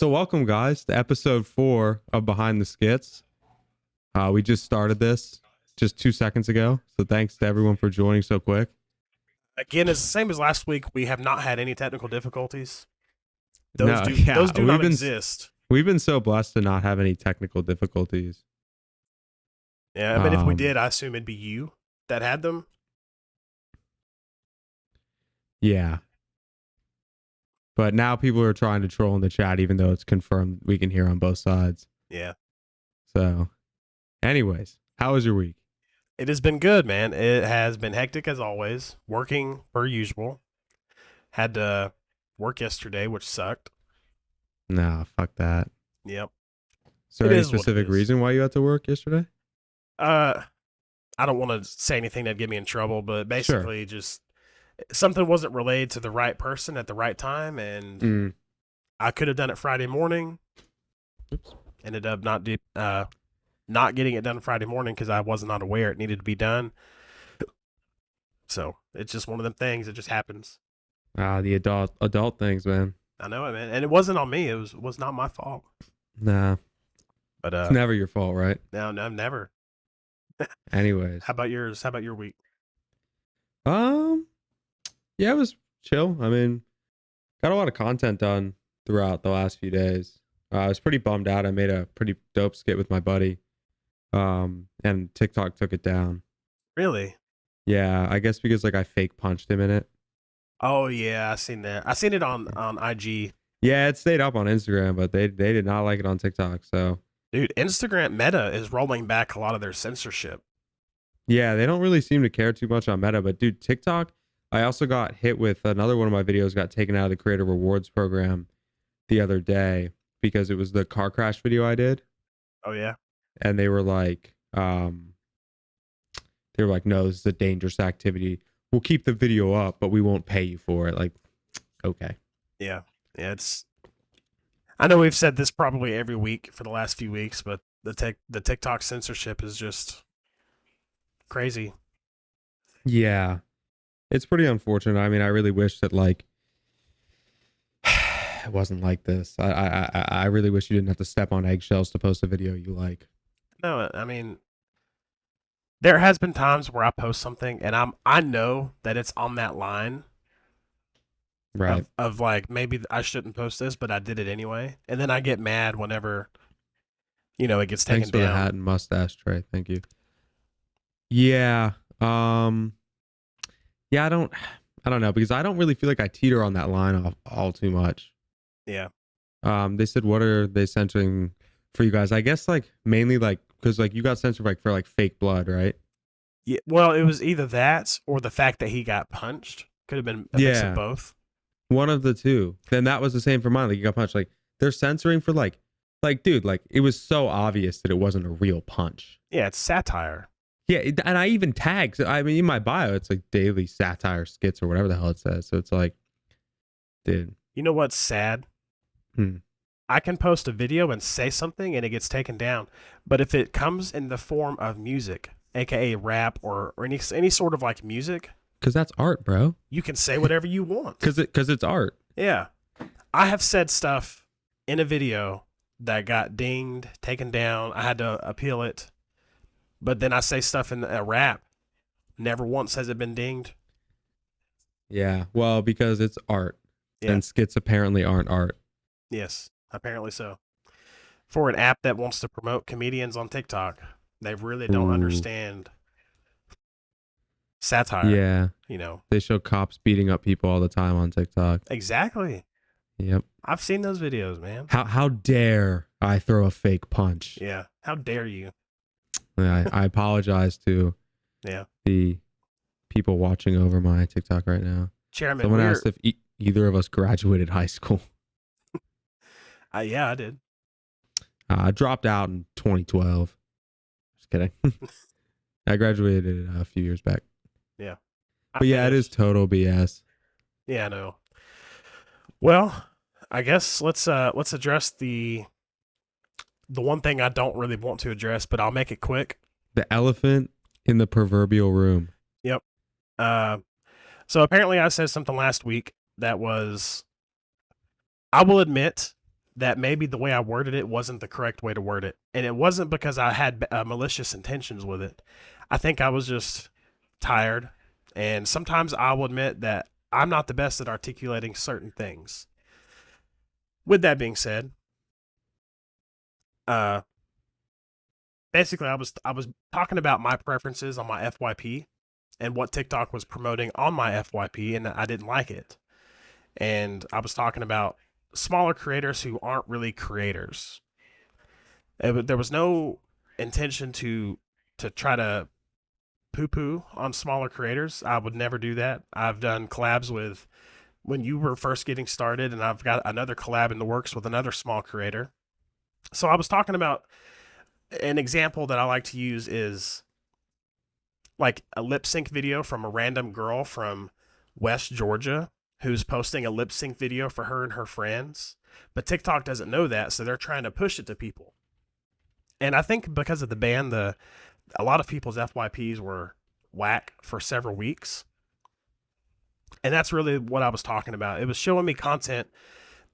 So welcome guys to episode 4 of Behind the Skits. We just started this just 2 seconds ago. So thanks to everyone for joining so quick. Again, it's the same as last week. We have not had any technical difficulties. Those do not exist. We've been so blessed to not have any technical difficulties. Yeah, I mean, if we did, I assume it'd be you that had them. Yeah. But now people are trying to troll in the chat, even though it's confirmed we can hear on both sides. Yeah. So, anyways, how was your week? It has been good, man. It has been hectic as always. Working per usual. Had to work yesterday, which sucked. Nah, fuck that. Yep. Is there any specific reason why you had to work yesterday? I don't want to say anything that'd get me in trouble, but basically just something wasn't relayed to the right person at the right time, and I could have done it Friday morning. Oops. Ended up not getting it done Friday morning because I was not aware it needed to be done. So it's just one of them things. It just happens. The adult things, man. I know it, man, and it wasn't on me. It was not my fault. Nah, but it's never your fault, right? No, never. Anyways, how about yours? How about your week? Yeah, it was chill. I mean, got a lot of content done throughout the last few days. I was pretty bummed out. I made a pretty dope skit with my buddy, and TikTok took it down. Really? Yeah, I guess because I fake punched him in it. Oh yeah, I seen that. I seen it on IG. Yeah, it stayed up on Instagram, but they did not like it on TikTok. So, dude, Instagram Meta is rolling back a lot of their censorship. Yeah, they don't really seem to care too much on Meta, but dude, TikTok. I also got hit with another one of my videos got taken out of the creator rewards program the other day because it was the car crash video I did. Oh yeah. And they were like, no, this is a dangerous activity. We'll keep the video up, but we won't pay you for it. Like, okay. Yeah. Yeah, I know we've said this probably every week for the last few weeks, but the TikTok censorship is just crazy. Yeah. It's pretty unfortunate. I mean, I really wish that it wasn't like this. I really wish you didn't have to step on eggshells to post a video you like. No, I mean, there has been times where I post something and I know that it's on that line, right? Of like maybe I shouldn't post this, but I did it anyway, and then I get mad whenever it gets taken Thanks for down. the hat and mustache, Trey. Thank you. Yeah. Yeah, I don't know because I don't really feel like I teeter on that line all too much. Yeah. They said, what are they censoring for you guys? I guess mainly because you got censored for fake blood, right? Yeah. Well, it was either that or the fact that he got punched. Could have been a mix of both. One of the two. Then that was the same for mine. He got punched. They're censoring for dude, it was so obvious that it wasn't a real punch. Yeah, it's satire. Yeah, and I even tagged. I mean, in my bio, it's daily satire skits or whatever the hell it says. So it's dude. You know what's sad? I can post a video and say something and it gets taken down. But if it comes in the form of music, aka rap or any sort of music, because that's art, bro. You can say whatever you want. Because it's art. Yeah, I have said stuff in a video that got dinged, taken down. I had to appeal it. But then I say stuff in a rap. Never once has it been dinged. Yeah, well, because it's art. Yeah. And skits apparently aren't art. Yes, apparently so. For an app that wants to promote comedians on TikTok, they really don't understand satire. Yeah. They show cops beating up people all the time on TikTok. Exactly. Yep. I've seen those videos, man. How dare I throw a fake punch? Yeah. How dare you? I apologize to the people watching over my TikTok right now. Chairman, someone asked if either of us graduated high school. Yeah, I did. I dropped out in 2012. Just kidding. I graduated a few years back. Yeah. But yeah, it is total BS. Yeah, I know. Well, I guess let's address the one thing I don't really want to address, but I'll make it quick. The elephant in the proverbial room. Yep. So apparently I said something last week that was, I will admit that maybe the way I worded it wasn't the correct way to word it. And it wasn't because I had malicious intentions with it. I think I was just tired. And sometimes I will admit that I'm not the best at articulating certain things. With that being said, basically I was talking about my preferences on my FYP and what TikTok was promoting on my FYP, and I didn't like it. And I was talking about smaller creators who aren't really creators. There was no intention to try to poo-poo on smaller creators. I would never do that. I've done collabs with when you were first getting started, and I've got another collab in the works with another small creator. So I was talking about an example that I like to use is like a lip sync video from a random girl from West Georgia who's posting a lip sync video for her and her friends. But TikTok doesn't know that, so they're trying to push it to people. And I think because of the ban, a lot of people's FYPs were whack for several weeks. And that's really what I was talking about. It was showing me content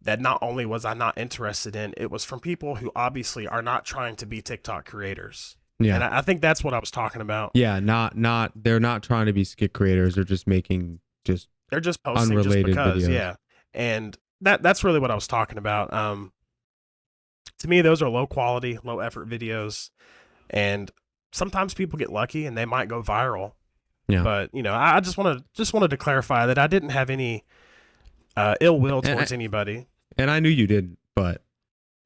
that not only was I not interested in, it was from people who obviously are not trying to be TikTok creators. Yeah. And I think that's what I was talking about. Yeah, they're not trying to be skit creators. They're just they're just posting unrelated just because, videos. Yeah. And that's really what I was talking about. To me, those are low quality, low effort videos. And sometimes people get lucky and they might go viral. Yeah. But, I just wanted to clarify that I didn't have any ill will towards anybody. And I knew you didn't, but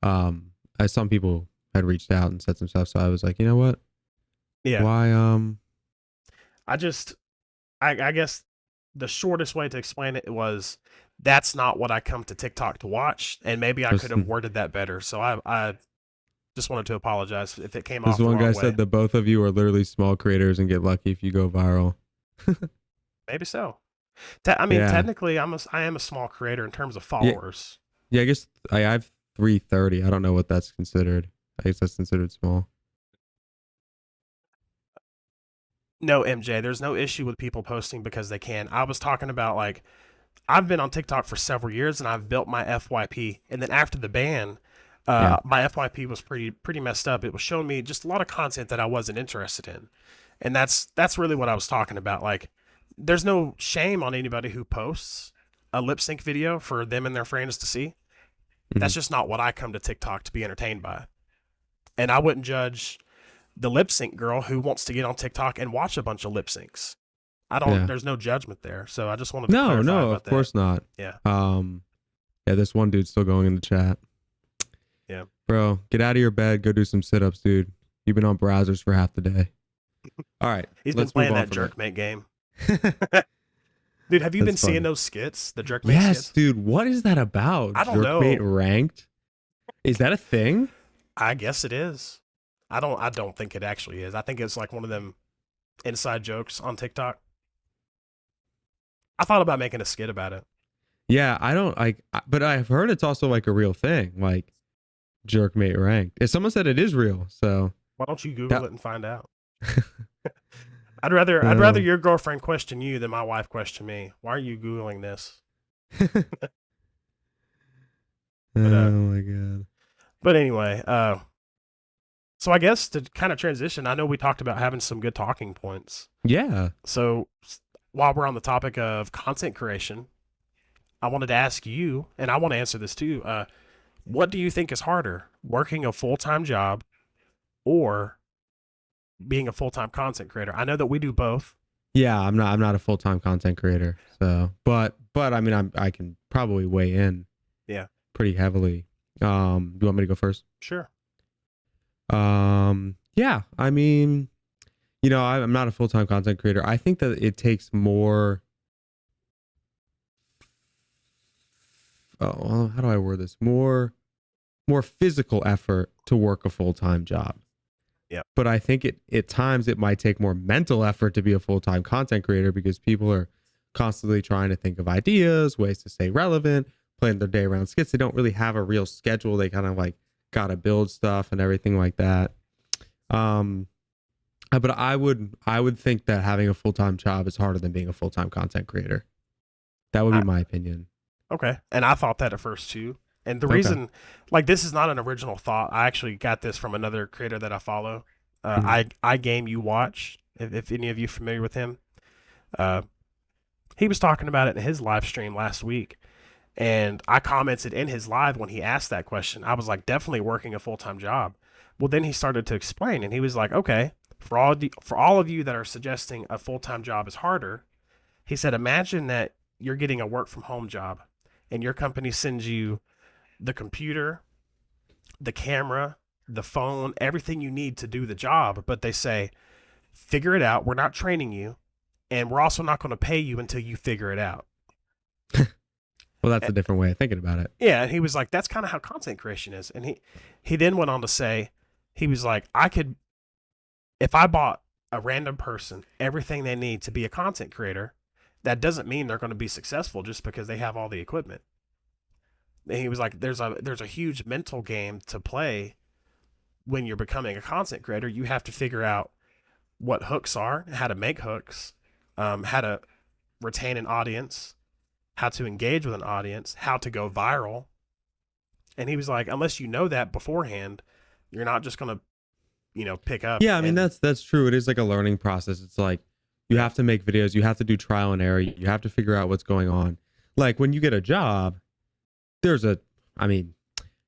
as some people had reached out and said some stuff, so I was like, you know what? Yeah. Why I guess the shortest way to explain it was that's not what I come to TikTok to watch, and maybe I could have worded that better. So I just wanted to apologize if it came off the wrong way. This one guy said that both of you are literally small creators and get lucky if you go viral. Maybe so. Technically, I am a small creator in terms of followers. Yeah, I guess I have 330. I don't know what that's considered. I guess that's considered small. No, MJ, there's no issue with people posting because they can. I was talking about, like, I've been on TikTok for several years and I've built my FYP. And then after the ban, my FYP was pretty messed up. It was showing me just a lot of content that I wasn't interested in. And that's really what I was talking about. Like, there's no shame on anybody who posts a lip sync video for them and their friends to see. Mm-hmm. That's just not what I come to TikTok to be entertained by. And I wouldn't judge the lip sync girl who wants to get on TikTok and watch a bunch of lip syncs. There's no judgment there. So I just wanted to clarify about of that. Course not. Yeah. Yeah, this one dude's still going in the chat. Yeah. Bro, get out of your bed, go do some sit-ups, dude. You've been on browsers for half the day. All right. He's been playing that Jerkmate game. Dude, have you been seeing those skits? The Jerkmate skits? Yes, dude. What is that about? I don't know. Jerkmate ranked? Is that a thing? I guess it is. I don't think it actually is. I think it's like one of them inside jokes on TikTok. I thought about making a skit about it. Yeah, I don't like, but I've heard it's also like a real thing, like Jerkmate ranked. If someone said it is real, so why don't you Google it and find out? I'd rather your girlfriend question you than my wife question me. Why are you Googling this? Oh my God. But anyway, so I guess to kind of transition, I know we talked about having some good talking points. Yeah. So while we're on the topic of content creation, I wanted to ask you, and I want to answer this too. What do you think is harder, working a full-time job or being a full-time content creator? I know that we do both. Yeah, I'm not a full-time content creator. So, but I mean, I can probably weigh in. Yeah. Pretty heavily. Do you want me to go first? Sure. Yeah, I mean, I'm not a full-time content creator. I think that it takes more. How do I word this? More physical effort to work a full-time job. Yeah. But I think at times it might take more mental effort to be a full-time content creator because people are constantly trying to think of ideas, ways to stay relevant, plan their day around skits. They don't really have a real schedule. They kind of like got to build stuff and everything like that. But I would think that having a full-time job is harder than being a full-time content creator. That would be my opinion. Okay. And I thought that at first too. And the Okay. reason, like, this is not an original thought. I actually got this from another creator that I follow. Mhm. I game you watch. If any of you familiar with him, uh, he was talking about it in his live stream last week, and I commented in his live when he asked that question. I was like, definitely working a full time job. Well, then he started to explain, and he was like, okay, for all of you that are suggesting a full time job is harder, he said, imagine that you're getting a work from home job, and your company sends you the computer, the camera, the phone, everything you need to do the job, but they say, figure it out. We're not training you, and we're also not going to pay you until you figure it out. Well, that's a different way of thinking about it. Yeah, and he was like, that's kind of how content creation is. And he then went on to say, he was like, I could, if I bought a random person everything they need to be a content creator, that doesn't mean they're going to be successful just because they have all the equipment. And he was like, there's a huge mental game to play when you're becoming a content creator. You have to figure out what hooks are, how to make hooks, how to retain an audience, how to engage with an audience, how to go viral. And he was like, unless you know that beforehand, you're not just going to, pick up. Yeah, I mean that's true. It is like a learning process. It's like you have to make videos, you have to do trial and error, you have to figure out what's going on. Like when you get a job, I mean,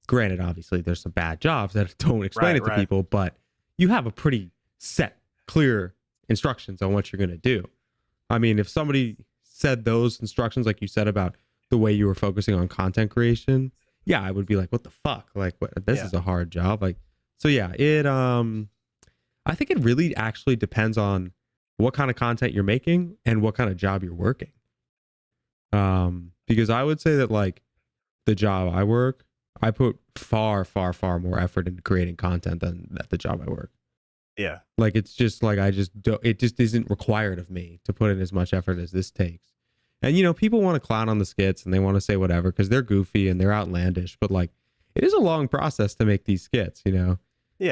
granted, obviously there's some bad jobs that don't explain it to people, but you have a pretty set, clear instructions on what you're going to do. I mean, if somebody said those instructions, like you said about the way you were focusing on content creation, yeah, I would be like, what the fuck? Like, this is a hard job. Like, so yeah, I think it really actually depends on what kind of content you're making and what kind of job you're working. Because I would say that like the job I work, I put far, far, far more effort into creating content than at the job I work. Yeah. Like it's just like it just isn't required of me to put in as much effort as this takes. And people want to clown on the skits and they want to say whatever because they're goofy and they're outlandish, but like it is a long process to make these skits. Yeah,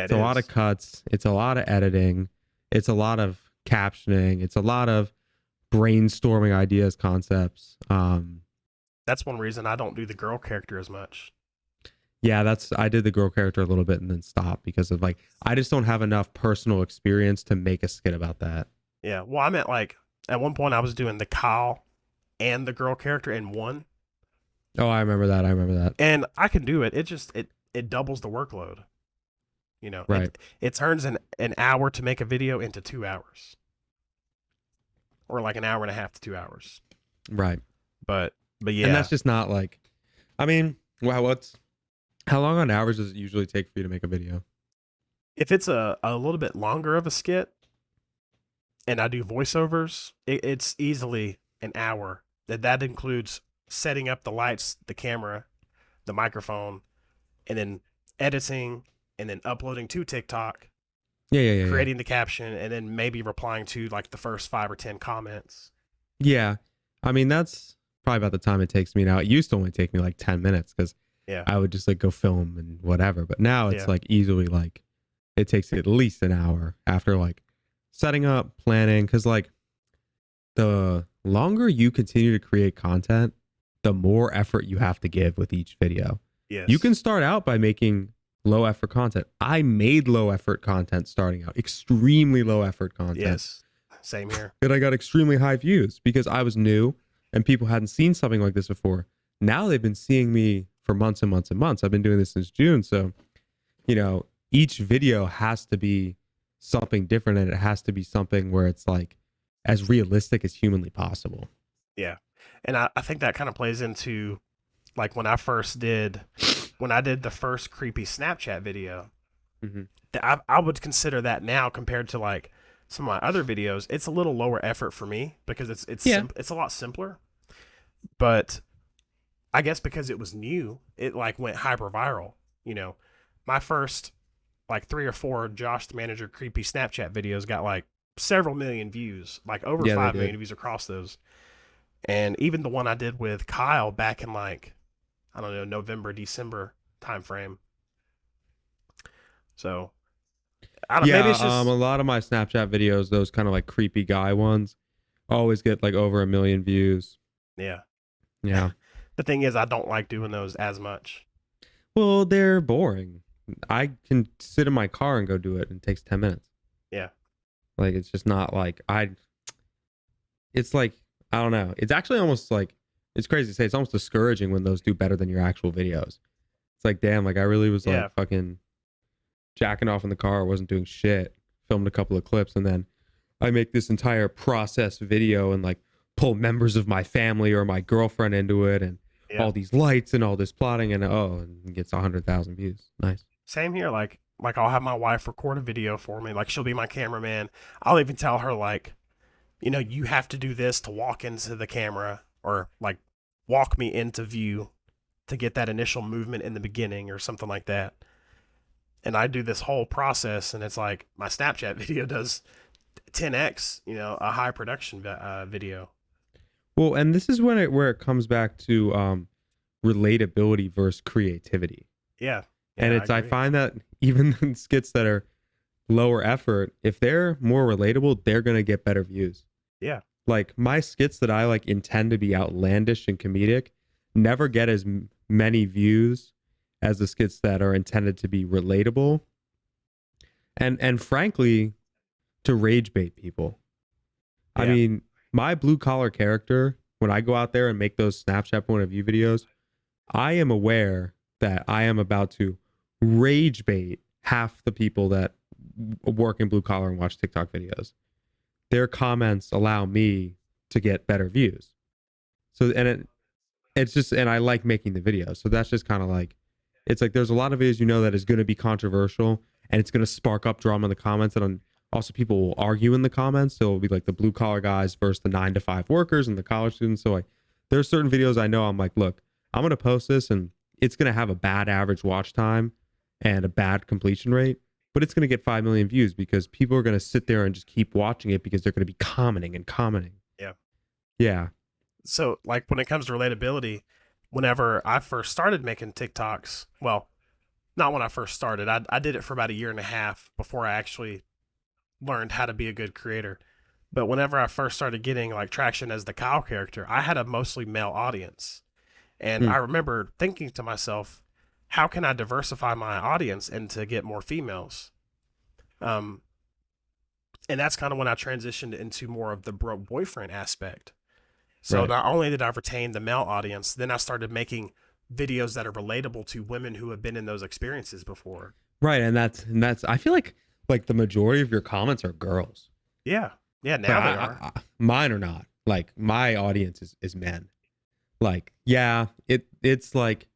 it's a lot of cuts, it's a lot of editing, it's a lot of captioning, it's a lot of brainstorming ideas, concepts. That's one reason I don't do the girl character as much. Yeah, I did the girl character a little bit and then stopped because of like I just don't have enough personal experience to make a skit about that. Yeah, well, I meant like at one point I was doing the Kyle and the girl character in one. Oh, I remember that. And I can do it. It just it doubles the workload. Right. It turns an hour to make a video into 2 hours. Or like an hour and a half to 2 hours. Right. But yeah. And that's just not like, I mean, wow, how long on average does it usually take for you to make a video? If it's a little bit longer of a skit and I do voiceovers, it's easily an hour. That includes setting up the lights, the camera, the microphone, and then editing, and then uploading to TikTok. Yeah. Creating the caption, and then maybe replying to like the first 5 or 10 comments. Yeah. I mean, that's probably about the time it takes me now. It used to only take me like 10 minutes because I would just like go film and whatever. But now it's like easily like it takes at least an hour after like setting up, planning. Because like the longer you continue to create content, the more effort you have to give with each video. Yes. You can start out by making low effort content. I made low effort content starting out, extremely low effort content. Yes, same here. And I got extremely high views because I was new and people hadn't seen something like this before. Now they've been seeing me for months and months and months. I've been doing this since June. So, each video has to be something different and it has to be something where it's like as realistic as humanly possible. Yeah. And I think that kind of plays into like when I did the first creepy Snapchat video, I would consider that now compared to like some of my other videos, it's a little lower effort for me because it's a lot simpler. But I guess because it was new, it like went hyper viral. My first like 3 or 4 Josh the Manager creepy Snapchat videos got like several million views, like over 5 million views across those. And even the one I did with Kyle back in like, I don't know, November, December timeframe. So, I don't know. Maybe it's just... a lot of my Snapchat videos, those kind of like creepy guy ones, always get like over 1 million views. Yeah. Yeah. The thing is, I don't like doing those as much. Well, they're boring. I can sit in my car and go do it, and it takes 10 minutes. Yeah. Like, it's just not like it's like, I don't know. It's actually almost like, it's crazy to say, it's almost discouraging when those do better than your actual videos. It's like, damn, like I really was Yeah. like fucking jacking off in the car, wasn't doing shit, filmed a couple of clips, and then I make this entire process video and like pull members of my family or my girlfriend into it, and Yeah. all these lights and all this plotting, and and it gets 100,000 views. Nice. Same here. Like I'll have my wife record a video for me. Like she'll be my cameraman. I'll even tell her like, you know, you have to do this to walk into the camera, or like walk me into view to get that initial movement in the beginning or something like that. And I do this whole process, and it's like my Snapchat video does 10x, you know, a high production video. Well, and this is where it comes back to relatability versus creativity. Yeah. And Yeah, I agree. find that even in skits that are lower effort, if they're more relatable, they're gonna get better views. Yeah. Like my skits that I like intend to be outlandish and comedic never get as many views as the skits that are intended to be relatable and frankly to rage bait people. I Yeah. mean, my blue collar character, when I go out there and make those Snapchat point of view videos, I am aware that I am about to rage bait half the people that work in blue collar and watch TikTok videos. Their comments allow me to get better views. So, and it's just, and I like making the videos. So that's just kind of like, it's like there's a lot of videos, you know, that is going to be controversial and it's going to spark up drama in the comments. And also people will argue in the comments. So it'll be like the blue collar guys versus the 9-to-5 workers and the college students. So like there's certain videos I know I'm like, look, I'm going to post this and it's going to have a bad average watch time and a bad completion rate, but it's going to get 5 million views because people are going to sit there and just keep watching it because they're going to be commenting and commenting. Yeah. Yeah. So like when it comes to relatability, whenever I first started making TikToks, well, not when I first started. I did it for about a year and a half before I actually learned how to be a good creator. But whenever I first started getting like traction as the Kyle character, I had a mostly male audience. And I remember thinking to myself, how can I diversify my audience and to get more females? And that's kind of when I transitioned into more of the broke boyfriend aspect. So Right. not only did I retain the male audience, then I started making videos that are relatable to women who have been in those experiences before. Right. And that's, I feel like the majority of your comments are girls. Yeah. Yeah. Now they are. Mine are not. Like my audience is men. Like, yeah, it's like,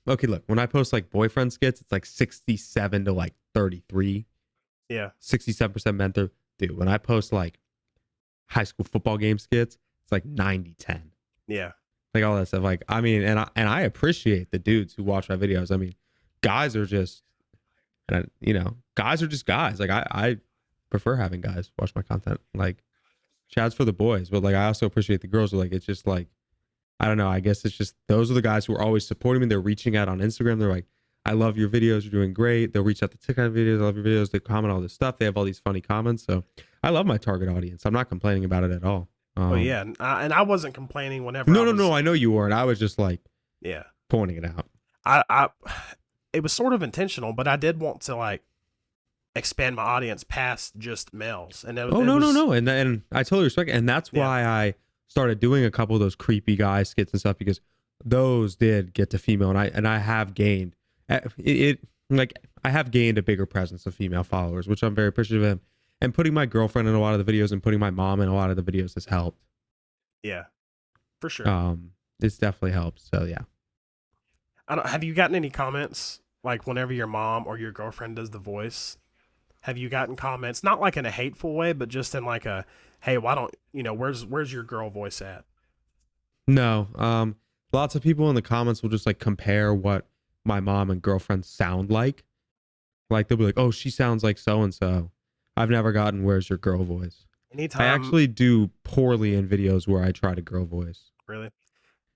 okay, look, when I post like boyfriend skits, it's like 67 to like 33, Yeah. 67% men. Dude, when I post like high school football game skits, it's like 90-10. Yeah. Like all that stuff. Like, I mean, and I appreciate the dudes who watch my videos. I mean, guys are just, guys are just guys. Like I prefer having guys watch my content. Like, shouts for the boys, but like I also appreciate the girls. Like, it's just like, I don't know. I guess it's just those are the guys who are always supporting me. They're reaching out on Instagram. They're like, I love your videos. You're doing great. They'll reach out to TikTok videos. I love your videos. They comment all this stuff. They have all these funny comments. So I love my target audience. I'm not complaining about it at all. Oh yeah. And I wasn't complaining whenever. No. I know you weren't. I was just like, Yeah. pointing it out. I it was sort of intentional, but I did want to like expand my audience past just males. And No. And I totally respect it. And that's why I started doing a couple of those creepy guy skits and stuff, because those did get to female, and I have gained I have gained a bigger presence of female followers, which I'm very appreciative of. And putting my girlfriend in a lot of the videos and putting my mom in a lot of the videos has helped. Yeah, for sure. It's definitely helped. So yeah. Have you gotten any comments like whenever your mom or your girlfriend does the voice? Have you gotten comments, not like in a hateful way, but just in like a, hey, why don't where's your girl voice at? No. Lots of people in the comments will just like compare what my mom and girlfriend sound like. Like they'll be like, oh, she sounds like so and so. I've never gotten where's your girl voice. Anytime. I actually do poorly in videos where I try to girl voice. Really?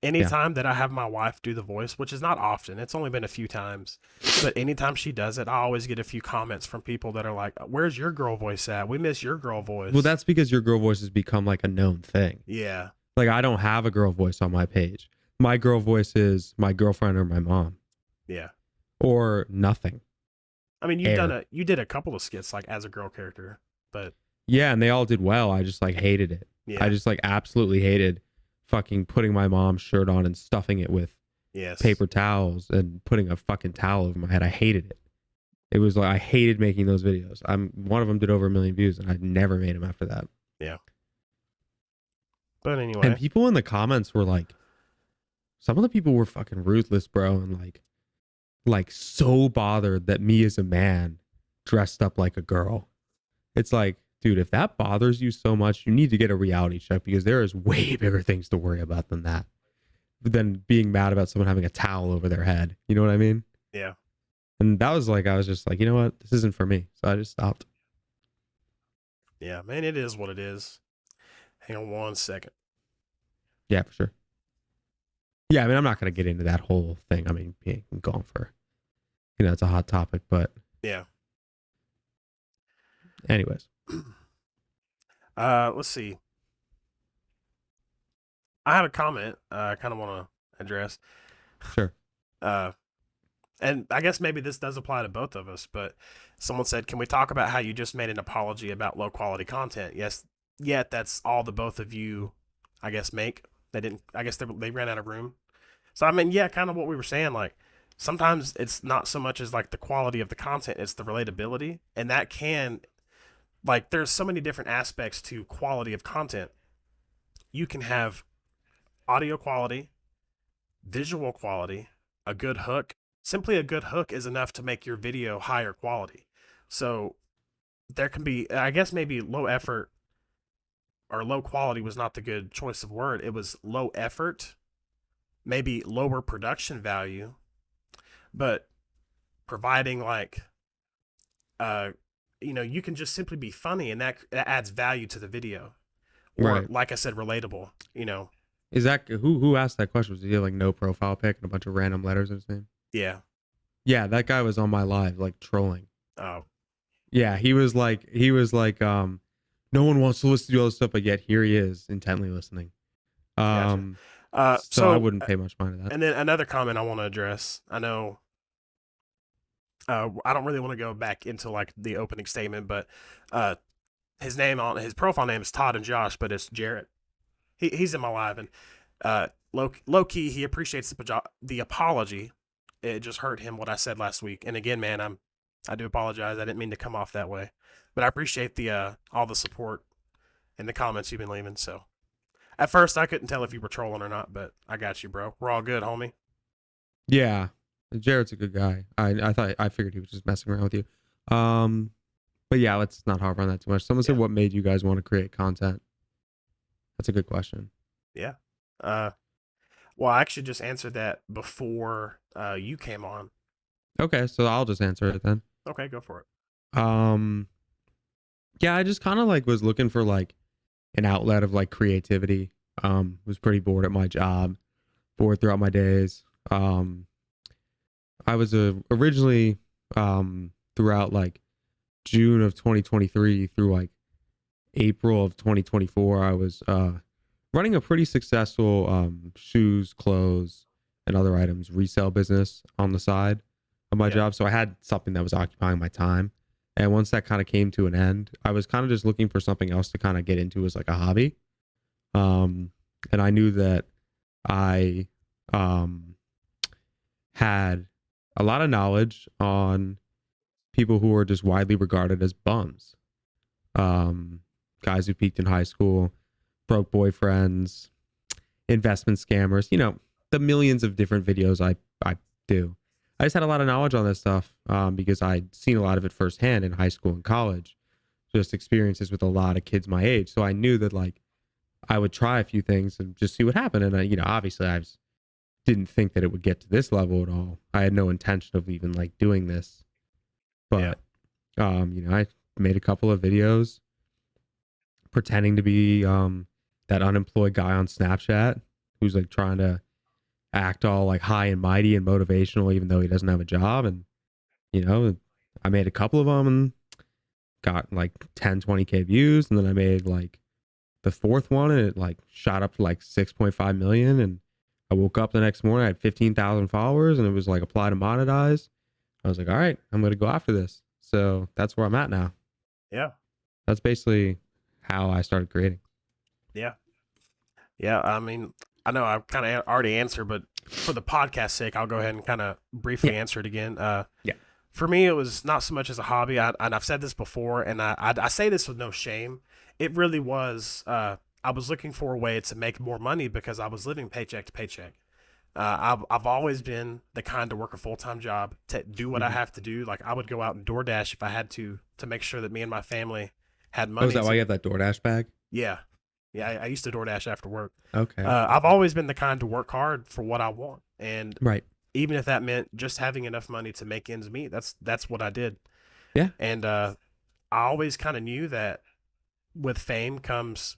Anytime that I have my wife do the voice, which is not often, it's only been a few times, but anytime she does it, I always get a few comments from people that are like, where's your girl voice at? We miss your girl voice. Well, that's because your girl voice has become like a known thing. Yeah. Like I don't have a girl voice on my page. My girl voice is my girlfriend or my mom. Yeah. or nothing. I mean, Air. you did a couple of skits like as a girl character, but Yeah, and they all did well. I just like hated it. I yeah. just like absolutely hated fucking putting my mom's shirt on and stuffing it with Yes. paper towels and putting a fucking towel over my head. I hated it. It was like I hated making those videos. One of them did over 1 million views, and I never made them after that. Yeah. But And anyway, people in the comments were like, some of the people were fucking ruthless, bro, and like so bothered that me as a man dressed up like a girl. It's like, dude, if that bothers you so much, you need to get a reality check because there is way bigger things to worry about than that. Than being mad about someone having a towel over their head. You know what I mean? yeah. And that was like, I was just like, you know what? This isn't for me. So I just stopped. Yeah, man, it is what it is. Hang on 1 second. Yeah, for sure. Yeah, I mean, I'm not going to get into that whole thing. I mean, being gone for, it's a hot topic, but Yeah. anyways. Let's see. I had a comment I kind of want to address. Sure. And I guess maybe this does apply to both of us, but someone said, "Can we talk about how you just made an apology about low quality content?" Yes, yet that's all the both of you, I guess, make. They didn't. I guess they ran out of room. So I mean, yeah, kind of what we were saying. Like sometimes it's not so much as like the quality of the content; it's the relatability, and that can like there's so many different aspects to quality of content. You can have audio quality, visual quality, a good hook. Simply a good hook is enough to make your video higher quality. So there can be, I guess, maybe low effort or low quality was not the good choice of word. It was low effort, maybe lower production value, but providing like, uh, you can just simply be funny and that adds value to the video. Or, Right. like I said, relatable, Is that who asked that question? Was he like no profile pic and a bunch of random letters in his name? Yeah. Yeah, that guy was on my live, like trolling. Oh, Yeah, he was like, no one wants to listen to all this stuff, but yet here he is intently listening. gotcha. So I wouldn't pay much mind to that. And then another comment I want to address. I know I don't really want to go back into like the opening statement, but his name on his profile name is Todd and Josh, but it's Jarrett. He's in my live, and low key he appreciates the apology. It just hurt him what I said last week, and again, man, I do apologize. I didn't mean to come off that way, but I appreciate the all the support and the comments you've been leaving. So at first I couldn't tell if you were trolling or not, but I got you, bro. We're all good, homie. Yeah, Jared's a good guy. I figured he was just messing around with you. But yeah, let's not harp on that too much. Someone said, "What made you guys want to create content?" That's a good question. Yeah. Well, I actually just answered that before you came on. Okay, so I'll just answer it then. Okay, go for it. Yeah, I just kind of like was looking for like an outlet of like creativity. Was pretty bored at my job, bored throughout my days. I was originally throughout like June of 2023 through like April of 2024, I was running a pretty successful shoes, clothes, and other items resale business on the side of my job. So I had something that was occupying my time. And once that kind of came to an end, I was kind of just looking for something else to kind of get into as like a hobby. And I knew that I had a lot of knowledge on people who were just widely regarded as bums. Guys who peaked in high school, broke boyfriends, investment scammers, the millions of different videos I do. I just had a lot of knowledge on this stuff because I'd seen a lot of it firsthand in high school and college, just experiences with a lot of kids my age. So I knew that like I would try a few things and just see what happened. And obviously I didn't think that it would get to this level at all. I had no intention of even like doing this, but I made a couple of videos pretending to be that unemployed guy on Snapchat who's like trying to act all like high and mighty and motivational even though he doesn't have a job. And I made a couple of them and got like 10-20K views, and then I made like the fourth one and it like shot up to like 6.5 million, and I woke up the next morning, I had 15,000 followers, and it was like apply to monetize. I was like, all right, I'm going to go after this. So that's where I'm at now. Yeah. That's basically how I started creating. Yeah. Yeah. I mean, I know I kind of already answered, but for the podcast sake, I'll go ahead and kind of briefly answer it again. Yeah. For me, it was not so much as a hobby. And I've said this before, and I say this with no shame. It really was. I was looking for a way to make more money because I was living paycheck to paycheck. I've always been the kind to work a full-time job, to do what I have to do. Like I would go out and DoorDash if I had to make sure that me and my family had money. Oh, is that why you have that DoorDash bag? Yeah. Yeah, I used to DoorDash after work. Okay. I've always been the kind to work hard for what I want. And right. even if that meant just having enough money to make ends meet, that's what I did. Yeah. And I always kind of knew that with fame comes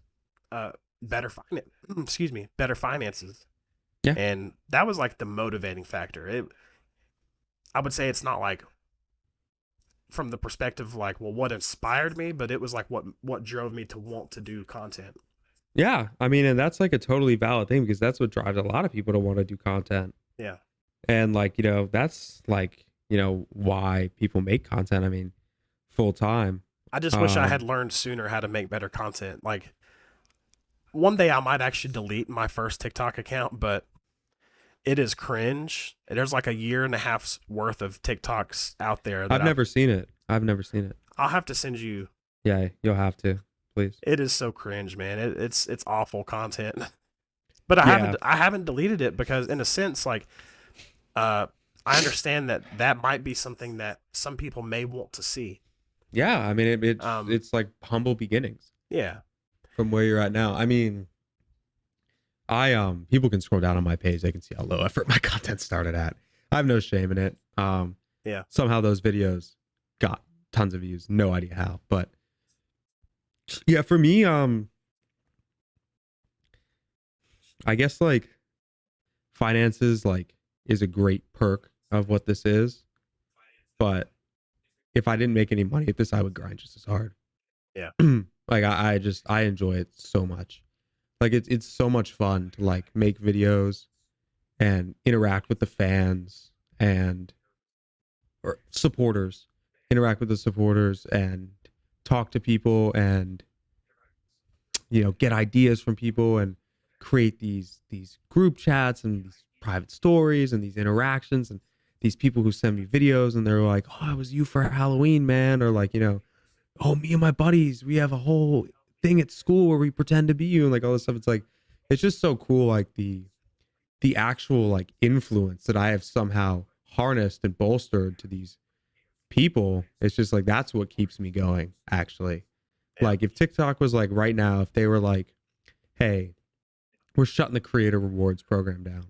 better finances. Yeah. And that was like the motivating factor. I would say it's not like from the perspective like, well, what inspired me, but it was like what drove me to want to do content. Yeah. I mean, and that's like a totally valid thing because that's what drives a lot of people to want to do content. Yeah. And like, you know, that's like, you know, why people make content. I mean, full time. I just wish I had learned sooner how to make better content. Like one day I might actually delete my first TikTok account, but it is cringe. There's like a year and a half's worth of TikToks out there. That I've never seen it. I'll have to send you. Yeah, you'll have to, please. It is so cringe, man. It's awful content. But I haven't deleted it because in a sense, like, I understand that might be something that some people may want to see. Yeah, I mean, it's like humble beginnings. Yeah. From where you're at now. I mean, people can scroll down on my page. They can see how low effort my content started at. I have no shame in it. Yeah. Somehow those videos got tons of views. No idea how, but yeah, for me, I guess like finances like is a great perk of what this is, but if I didn't make any money at this, I would grind just as hard. Yeah. Like I enjoy it so much. Like it's so much fun to like make videos and interact with the fans or supporters, interact with the supporters and talk to people and, you know, get ideas from people and create these group chats and these private stories and these interactions and these people who send me videos and they're like, oh, it was you for Halloween, man. Or like, you know, oh, me and my buddies, we have a whole thing at school where we pretend to be you and like all this stuff. It's like, it's just so cool. Like the actual like influence that I have somehow harnessed and bolstered to these people. It's just like, that's what keeps me going actually. Yeah. Like if TikTok was like right now, if they were like, hey, we're shutting the creator rewards program down.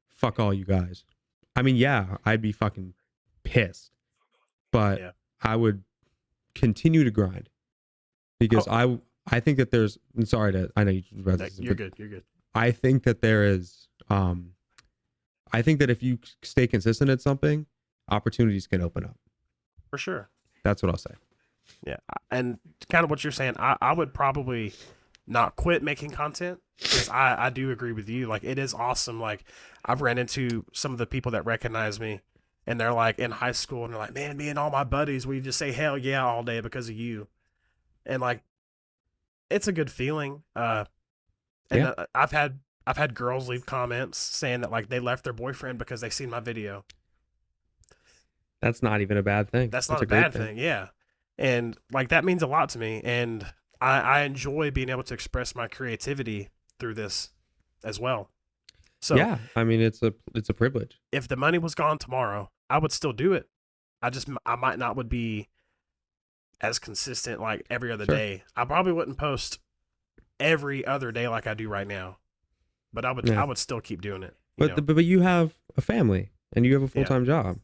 Fuck all you guys. I mean, yeah, I'd be fucking pissed, but yeah. I would continue to grind because I think that there's, I know you're good. I think that there is, I think that if you stay consistent at something, opportunities can open up. For sure. That's what I'll say. Yeah. And kind of what you're saying, I would probably not quit making content because I do agree with you. Like it is awesome. Like I've ran into some of the people that recognize me and they're like in high school and they're like, man, me and all my buddies, we just say hell yeah all day because of you. And like, it's a good feeling. I've had girls leave comments saying that like they left their boyfriend because they seen my video. That's not even a bad thing. That's not a bad thing. Yeah. And like, that means a lot to me. And I enjoy being able to express my creativity through this as well. So yeah, I mean, it's a privilege. If the money was gone tomorrow, I would still do it. I might not would be as consistent like every other day. I probably wouldn't post every other day like I do right now, but I would still keep doing it. But you have a family and you have a full-time job.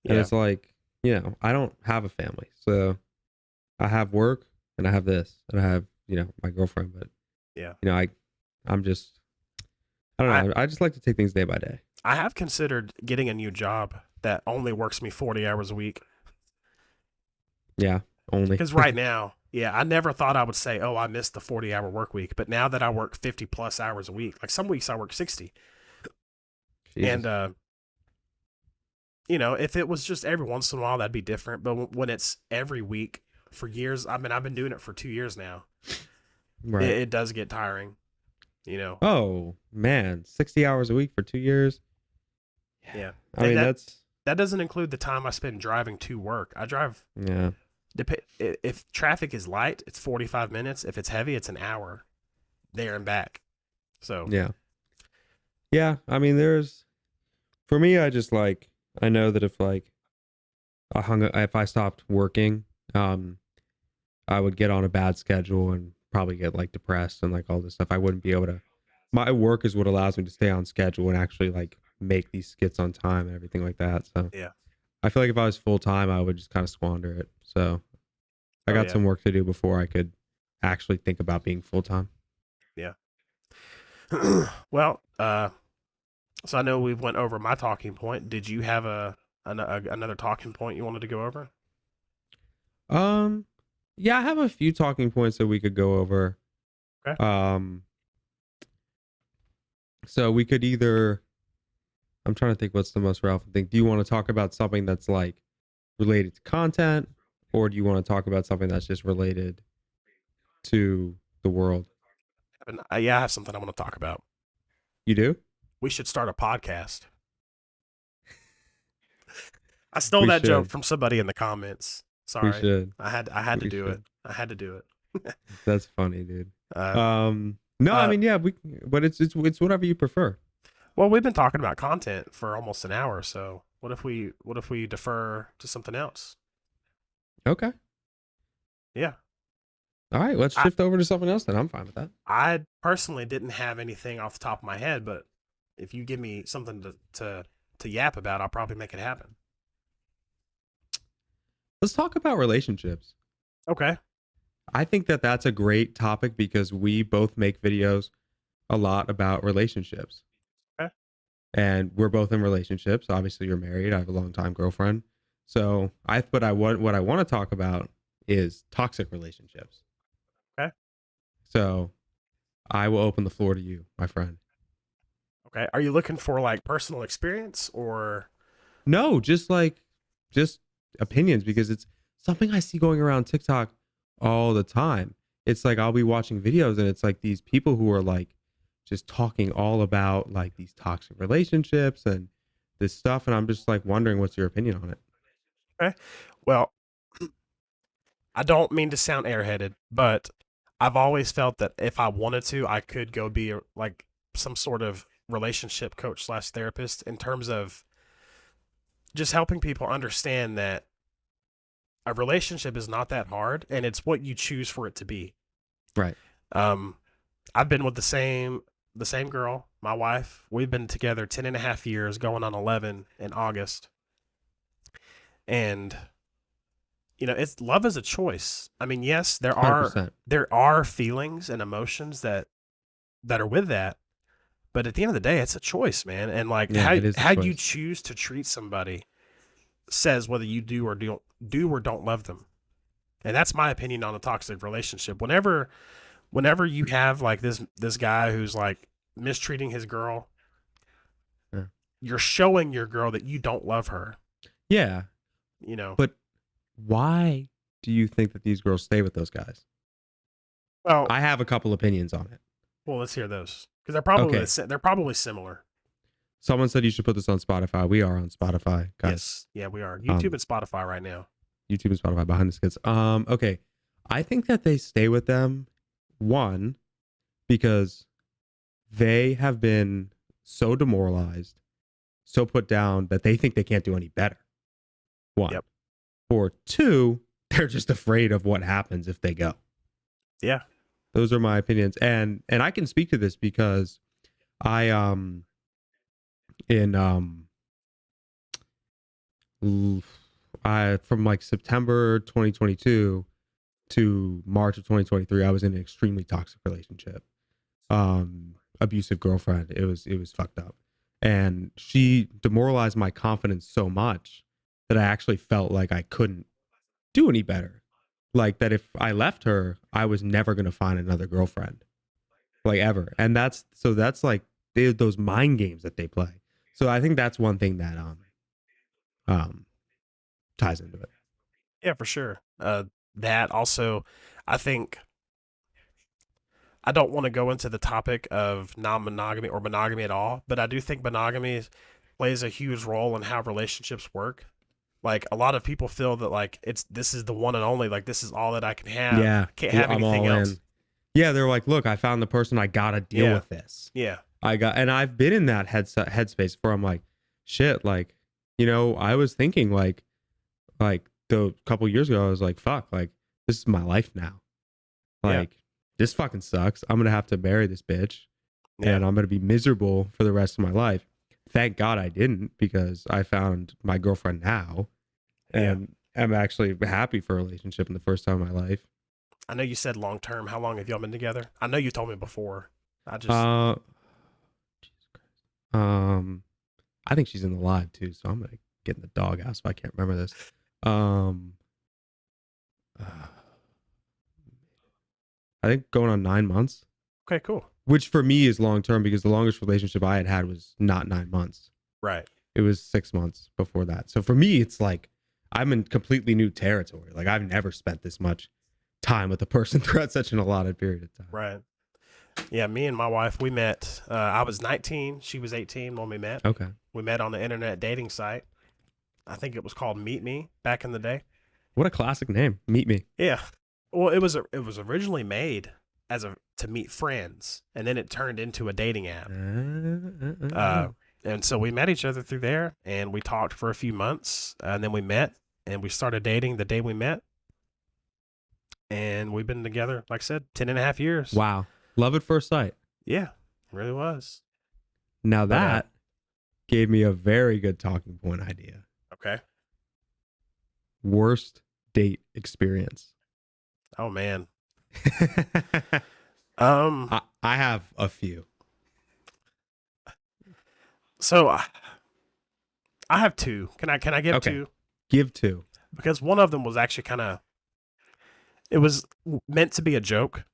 And it's like, you know, I don't have a family. So I have work and I have this and I have, you know, my girlfriend, but you know, I don't know. I just like to take things day by day. I have considered getting a new job that only works me 40 hours a week. Yeah, only. Because right now, I never thought I would say, oh, I missed the 40-hour work week. But now that I work 50 plus hours a week, like some weeks I work 60. And Jesus. if it was just every once in a while, that'd be different. But when it's every week for years, I mean, I've been doing it for 2 years now. Right. It does get tiring. Oh man, 60 hours a week for 2 years. Yeah. I And mean, that doesn't include the time I spend driving to work. I drive. yeah. If traffic is light, it's 45 minutes. If it's heavy, it's an hour there and back. So Yeah. Yeah. I mean, for me, I know that if I stopped working, I would get on a bad schedule and probably get like depressed and like all this stuff. I wouldn't be able to. My work is what allows me to stay on schedule and actually like make these skits on time and everything like that. So yeah. I feel like if I was full time, I would just kind of squander it. So I got some work to do before I could actually think about being full time. Yeah. Well, so I know we've went over my talking point. Did you have another talking point you wanted to go over? Yeah, I have a few talking points that we could go over. Okay. So we could either, I'm trying to think what's the most relevant thing. Do you want to talk about something that's like related to content, or do you want to talk about something that's just related to the world? Yeah, I have something I want to talk about. You do? We should start a podcast. I stole that joke from somebody in the comments. Sorry. We should. I had to do it. I had to do it. That's funny, dude. No, I mean, yeah, but it's whatever you prefer. Well, we've been talking about content for almost an hour, so what if we defer to something else? Okay. Yeah. All right, let's shift over to something else then. I'm fine with that. I personally didn't have anything off the top of my head, but if you give me something to yap about, I'll probably make it happen. Let's talk about relationships. Okay. I think that that's a great topic because we both make videos a lot about relationships. Okay. And we're both in relationships. Obviously, you're married. I have a longtime girlfriend. So what I want to talk about is toxic relationships. Okay. So I will open the floor to you, my friend. Okay. Are you looking for like personal experience or? No, just opinions, because it's something I see going around TikTok all the time. It's like I'll be watching videos and it's like these people who are like just talking all about like these toxic relationships and this stuff, and I'm just like wondering what's your opinion on it. Okay. Well, I don't mean to sound airheaded, but I've always felt that if I wanted to, I could go be like some sort of relationship coach / therapist in terms of just helping people understand that a relationship is not that hard and it's what you choose for it to be. Right. I've been with the same girl, my wife. We've been together 10 and a half years, going on 11 in August. And it's love is a choice. I mean, yes, there 100%. are feelings and emotions that are with that. But at the end of the day, it's a choice, man. And like how you choose to treat somebody says whether you do or don't love them. And that's my opinion on a toxic relationship. Whenever you have like this guy who's like mistreating his girl, you're showing your girl that you don't love her. Yeah. But why do you think that these girls stay with those guys? Well, I have a couple opinions on it. Well, let's hear those. Because they're probably similar. Someone said you should put this on Spotify. We are on Spotify, guys. Yes, yeah, we are. YouTube and Spotify right now. YouTube and Spotify, Behind the Skits. Okay, I think that they stay with them, one, because they have been so demoralized, so put down that they think they can't do any better. One. Yep. Or two, they're just afraid of what happens if they go. Yeah. Those are my opinions. And I can speak to this because I from like September 2022 to March of 2023, I was in an extremely toxic relationship. Abusive girlfriend. It was fucked up. And she demoralized my confidence so much that I actually felt like I couldn't do any better. Like that if I left her, I was never going to find another girlfriend. Like ever. And that's like those mind games that they play. So I think that's one thing that um ties into it. Yeah, for sure. That also, I think I don't want to go into the topic of non-monogamy or monogamy at all, but I do think monogamy plays a huge role in how relationships work. Like a lot of people feel that like this is the one and only, like this is all that I can have. Yeah, I can't have I'm anything all else. in. Yeah, they're like, look, I found the person. I gotta deal Yeah. with this. Yeah. And I've been in that headspace where I'm like, shit, like, I was thinking like the couple years ago, I was like, fuck, like this is my life now. Like, this fucking sucks. I'm gonna have to marry this bitch, and I'm gonna be miserable for the rest of my life. Thank God I didn't, because I found my girlfriend now, and I'm actually happy for a relationship in the first time in my life. I know you said long term. How long have y'all been together? I know you told me before. Jesus Christ. I think she's in the live too, so I'm gonna get in the doghouse if I can't remember this. I think going on 9 months. Okay, cool. Which for me is long term, because the longest relationship I had was not 9 months. Right. It was 6 months before that. So for me, it's like I'm in completely new territory. Like I've never spent this much time with a person throughout such an allotted period of time. Right. Yeah, me and my wife, we met. I was 19. She was 18 when we met. Okay. We met on the internet dating site. I think it was called Meet Me back in the day. What a classic name, Meet Me. Yeah. Well, it was originally made as to meet friends, and then it turned into a dating app. And so we met each other through there, and we talked for a few months, and then we met, and we started dating the day we met. And we've been together, like I said, 10 and a half years. Wow. Love at first sight. Yeah, it really was. Now that gave me a very good talking point idea. Okay. Worst date experience. Oh man. I have a few. So I have two. Can I give two? Give two. Because one of them was actually it was meant to be a joke.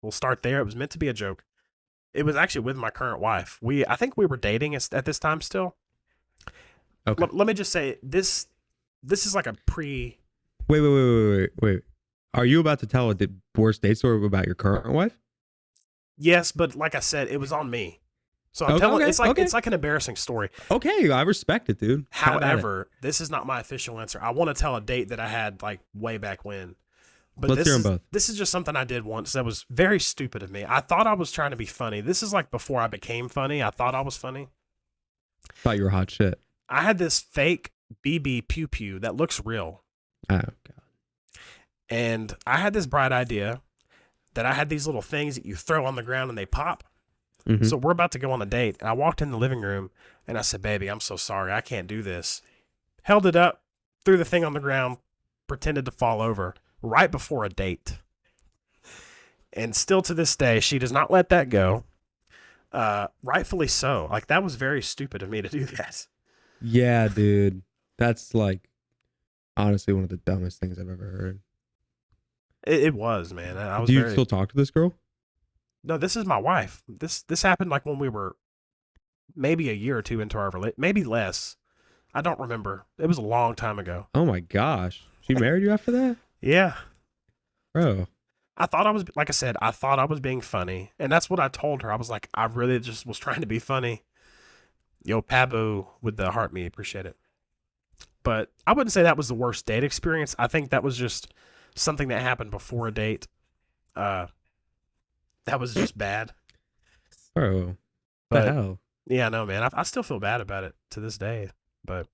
We'll start there. It was meant to be a joke. It was actually with my current wife. I think we were dating at this time still. Okay. Let me just say this is like a pre. Wait. Are you about to tell a worst date story about your current wife? Yes, but like I said, it was on me. So I'm telling it's like an embarrassing story. Okay, I respect it, dude. However, this is not my official answer. I want to tell a date that I had like way back when. But let's hear them both. This is just something I did once that was very stupid of me. I thought I was trying to be funny. This is like before I became funny. I thought I was funny. Thought you were hot shit. I had this fake BB pew pew that looks real. Oh god. And I had this bright idea that I had these little things that you throw on the ground and they pop. Mm-hmm. So we're about to go on a date. And I walked in the living room and I said, baby, I'm so sorry. I can't do this. Held it up, threw the thing on the ground, pretended to fall over right before a date. And still to this day, she does not let that go. Rightfully so. Like, that was very stupid of me to do that. Yeah, dude. That's like honestly one of the dumbest things I've ever heard. It was, man. Do you still talk to this girl? No, this is my wife. This happened like when we were maybe a year or two into our relationship, maybe less. I don't remember. It was a long time ago. Oh my gosh. She married you after that? Yeah. Bro. I thought I was, like I said, I thought I was being funny. And that's what I told her. I was like, I really just was trying to be funny. Yo, Pabu with the heart me, appreciate it. But I wouldn't say that was the worst date experience. I think that was just something that happened before a date. That was just bad. Bro. What the hell? Yeah, no, man. I still feel bad about it to this day. But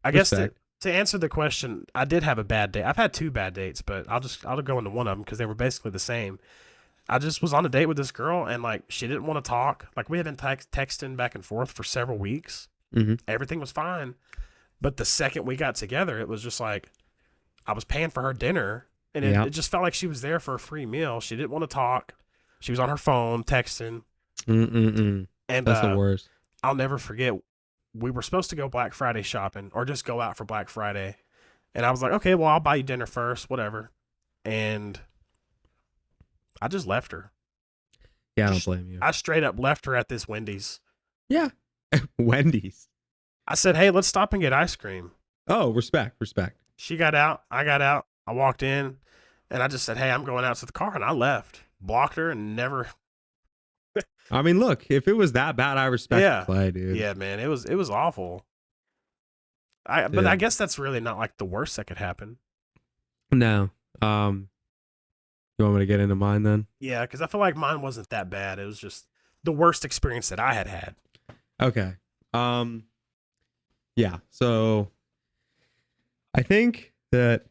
I guess to answer the question, I did have a bad date. I've had two bad dates, but I'll go into one of them because they were basically the same. I just was on a date with this girl and like she didn't want to talk. Like we had been texting back and forth for several weeks. Mm-hmm. Everything was fine. But the second we got together, it was just like I was paying for her dinner and it just felt like she was there for a free meal. She didn't want to talk. She was on her phone texting. And that's the worst. I'll never forget. We were supposed to go Black Friday shopping or just go out for Black Friday. And I was like, okay, well, I'll buy you dinner first, whatever. And I just left her. Yeah, I don't blame you. I straight up left her at this Wendy's Yeah. Wendy's. I said, hey, let's stop and get ice cream. Oh, respect. She got out. I got out. I walked in, and I just said, hey, I'm going out to the car, and I left. Blocked her and never. I mean, look, if it was that bad, I respect the play, dude. Yeah, man, it was awful. But I guess that's really not like the worst that could happen. No. You want me to get into mine then? Yeah, because I feel like mine wasn't that bad. It was just the worst experience that I had. Okay. Yeah. So I think that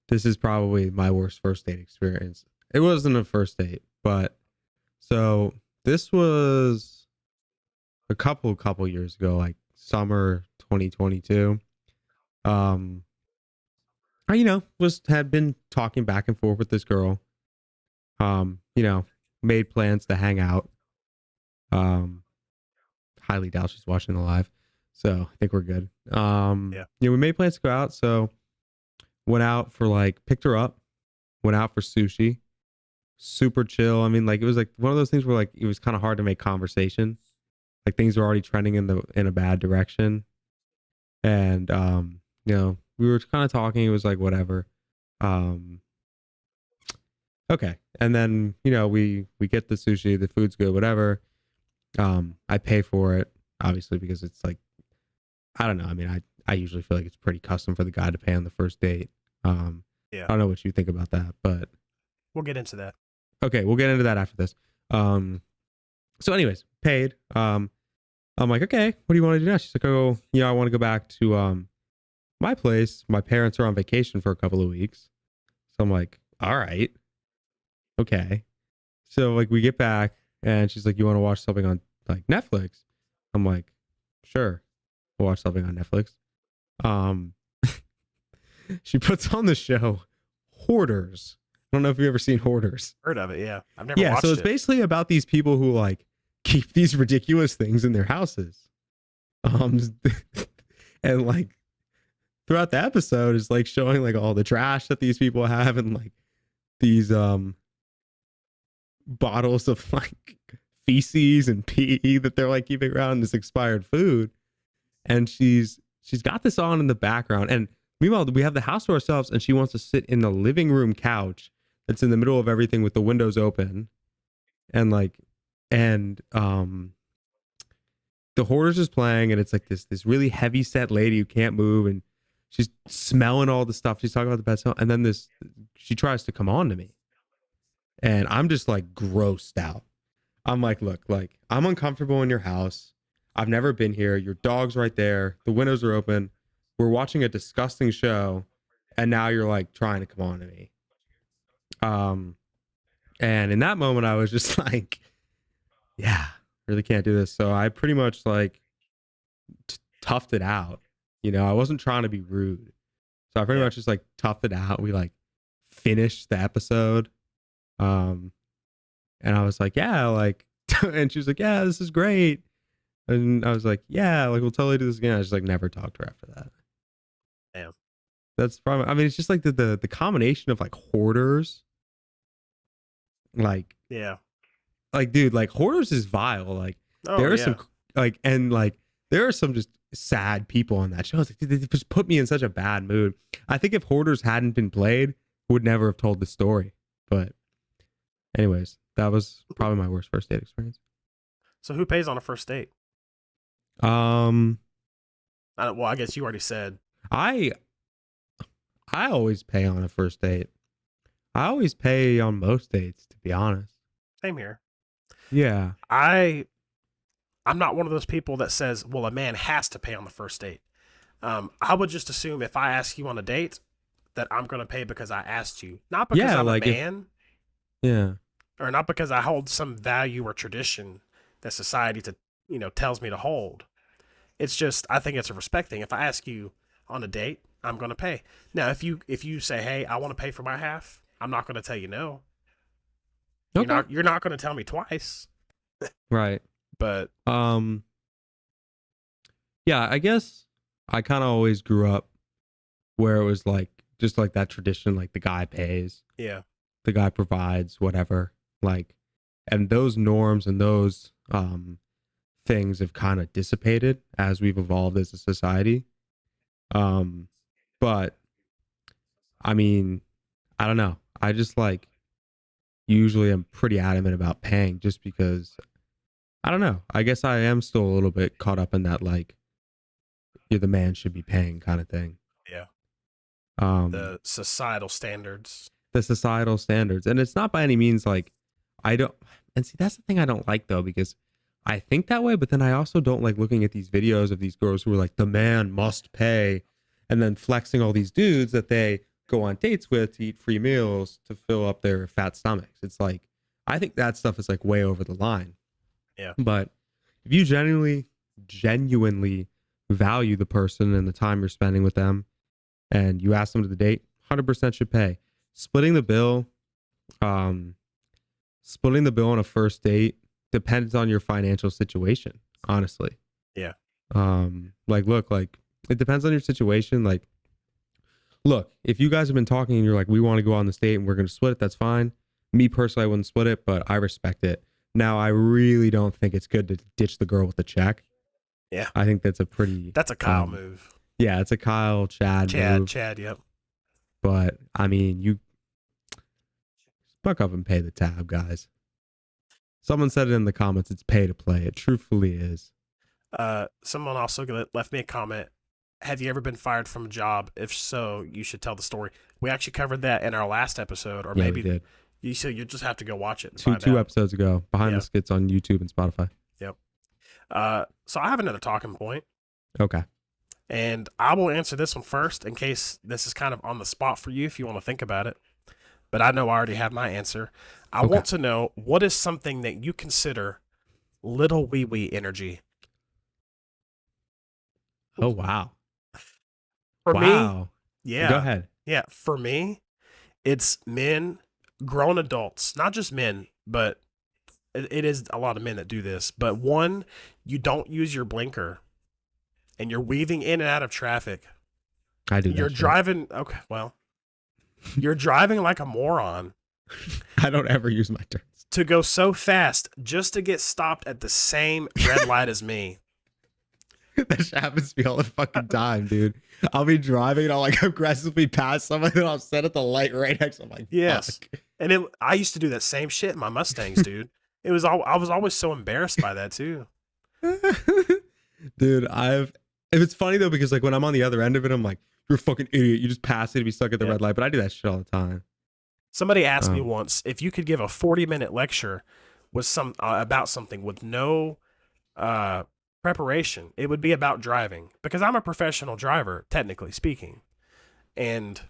this is probably my worst first date experience. It wasn't a first date, but so this was a couple years ago, like summer 2022. I, had been talking back and forth with this girl. Made plans to hang out. Highly doubt she's watching the live, so I think we're good. We made plans to go out, so went out for picked her up, went out for sushi. Super chill. I mean, it was one of those things where it was kind of hard to make conversation. Things were already trending in a bad direction, and we were kind of talking. It was whatever. Okay, and then we get the sushi, the food's good, whatever. I pay for it, obviously, because it's I don't know. I mean, I usually feel like it's pretty custom for the guy to pay on the first date. I don't know what you think about that, but we'll get into that. Okay, we'll get into that after this. So anyways, paid. I'm like, okay, what do you want to do now? She's like, oh, I want to go back to my place. My parents are on vacation for a couple of weeks. So I'm like, all right. Okay. So we get back and she's like, you want to watch something on Netflix? I'm like, sure. We'll watch something on Netflix. She puts on the show Hoarders. I don't know if you've ever seen Hoarders. Heard of it, yeah. I've never watched it. Yeah, so it's basically about these people who keep these ridiculous things in their houses. And throughout the episode is showing all the trash that these people have and these bottles of feces and pee that they're keeping around this expired food. And she's got this on in the background. And meanwhile, we have the house to ourselves and she wants to sit in the living room couch that's in the middle of everything with the windows open. And the Hoarders is playing and it's this really heavy set lady who can't move and she's smelling all the stuff. She's talking about the bed smell. And then she tries to come on to me. And I'm just grossed out. I'm look, I'm uncomfortable in your house. I've never been here. Your dog's right there. The windows are open. We're watching a disgusting show. And now you're trying to come on to me. And in that moment, I was just yeah, really can't do this. So I pretty much toughed it out. I wasn't trying to be rude. So I pretty much just toughed it out. We finished the episode. And I was yeah, and she was yeah, this is great. And I was yeah, we'll totally do this again. I just never talked to her after that. Damn. That's probably, I mean, it's just the combination of Hoarders. Yeah. Dude, Hoarders is vile. There are some there are some just sad people on that show. I was they just put me in such a bad mood. I think if Hoarders hadn't been played, would never have told the story. But anyways, that was probably my worst first date experience. So who pays on a first date? Well, I guess you already said. I always pay on a first date. I always pay on most dates, to be honest. Same here. Yeah. I'm not one of those people that says, well, a man has to pay on the first date. I would just assume if I ask you on a date that I'm going to pay because I asked you, not because I'm a man. Yeah. Or not because I hold some value or tradition that society tells me to hold. It's just, I think it's a respect thing. If I ask you on a date, I'm going to pay. Now, if you say, hey, I want to pay for my half, I'm not going to tell you no. Okay. You're not going to tell me twice. Right. But yeah, I guess I kind of always grew up where it was just that tradition, the guy pays. Yeah. The guy provides, whatever. And those norms and those things have kind of dissipated as we've evolved as a society. But I mean, I don't know. I just like usually I'm pretty adamant about paying just because I don't know. I guess I am still a little bit caught up in that like you're the man should be paying kind of thing. Yeah. Um, The societal standards. the societal standards, and it's not by any means like I don't. And see, that's the thing I don't like though, because I think that way, but then I also don't like looking at these videos of these girls who are like the man must pay, and then flexing all these dudes that they go on dates with to eat free meals to fill up their fat stomachs. It's like I think that stuff is like way over the line. Yeah. But if you genuinely value the person and the time you're spending with them, and you ask them to the date, 100% should pay. Splitting the bill, um, splitting the bill on a first date depends on your financial situation, honestly. Yeah. Like, look, like it depends on your situation. Like, look, if you guys have been talking and you're like, we want to go on this date and we're going to split it, that's fine. Me personally, I wouldn't split it, but I respect it. Now, I really don't think it's good to ditch the girl with the check. Yeah. I think that's a pretty. That's a Kyle move. Yeah, it's a Kyle, Chad move. Chad, yep. But I mean, you buck up and pay the tab, guys. Someone said it in the comments. It's pay to play. It truthfully is. Someone also left me a comment. Have you ever been fired from a job? If so, you should tell the story. We actually covered that in our last episode, or maybe we did. You just have to go watch it. Two episodes ago, Behind the Skits on YouTube and Spotify. Yep. So I have another talking point. Okay. And I will answer this one first in case this is kind of on the spot for you if you want to think about it. But I know I already have my answer. I want to know, what is something that you consider little wee wee energy? Oh, wow. For me, yeah. Go ahead. Yeah, for me, it's men, grown adults, not just men, but it is a lot of men that do this. But one, you don't use your blinker and you're weaving in and out of traffic. I do that. You're driving. Okay, well, you're driving like a moron. I don't ever use my turns. To go so fast just to get stopped at the same red light as me. That shit happens to me all the fucking time, dude. I'll be driving and I'll like aggressively pass someone and I'll set at the light right next to them. Like, yes. Fuck. And I used to do that same shit in my Mustangs, dude. I was always so embarrassed by that too. Dude, it's funny though, because like when I'm on the other end of it, I'm like, you're a fucking idiot. You just passed it to be stuck at the red light. But I do that shit all the time. Somebody asked me once if you could give a 40-minute lecture with about something with no preparation, it would be about driving, because I'm a professional driver, technically speaking. And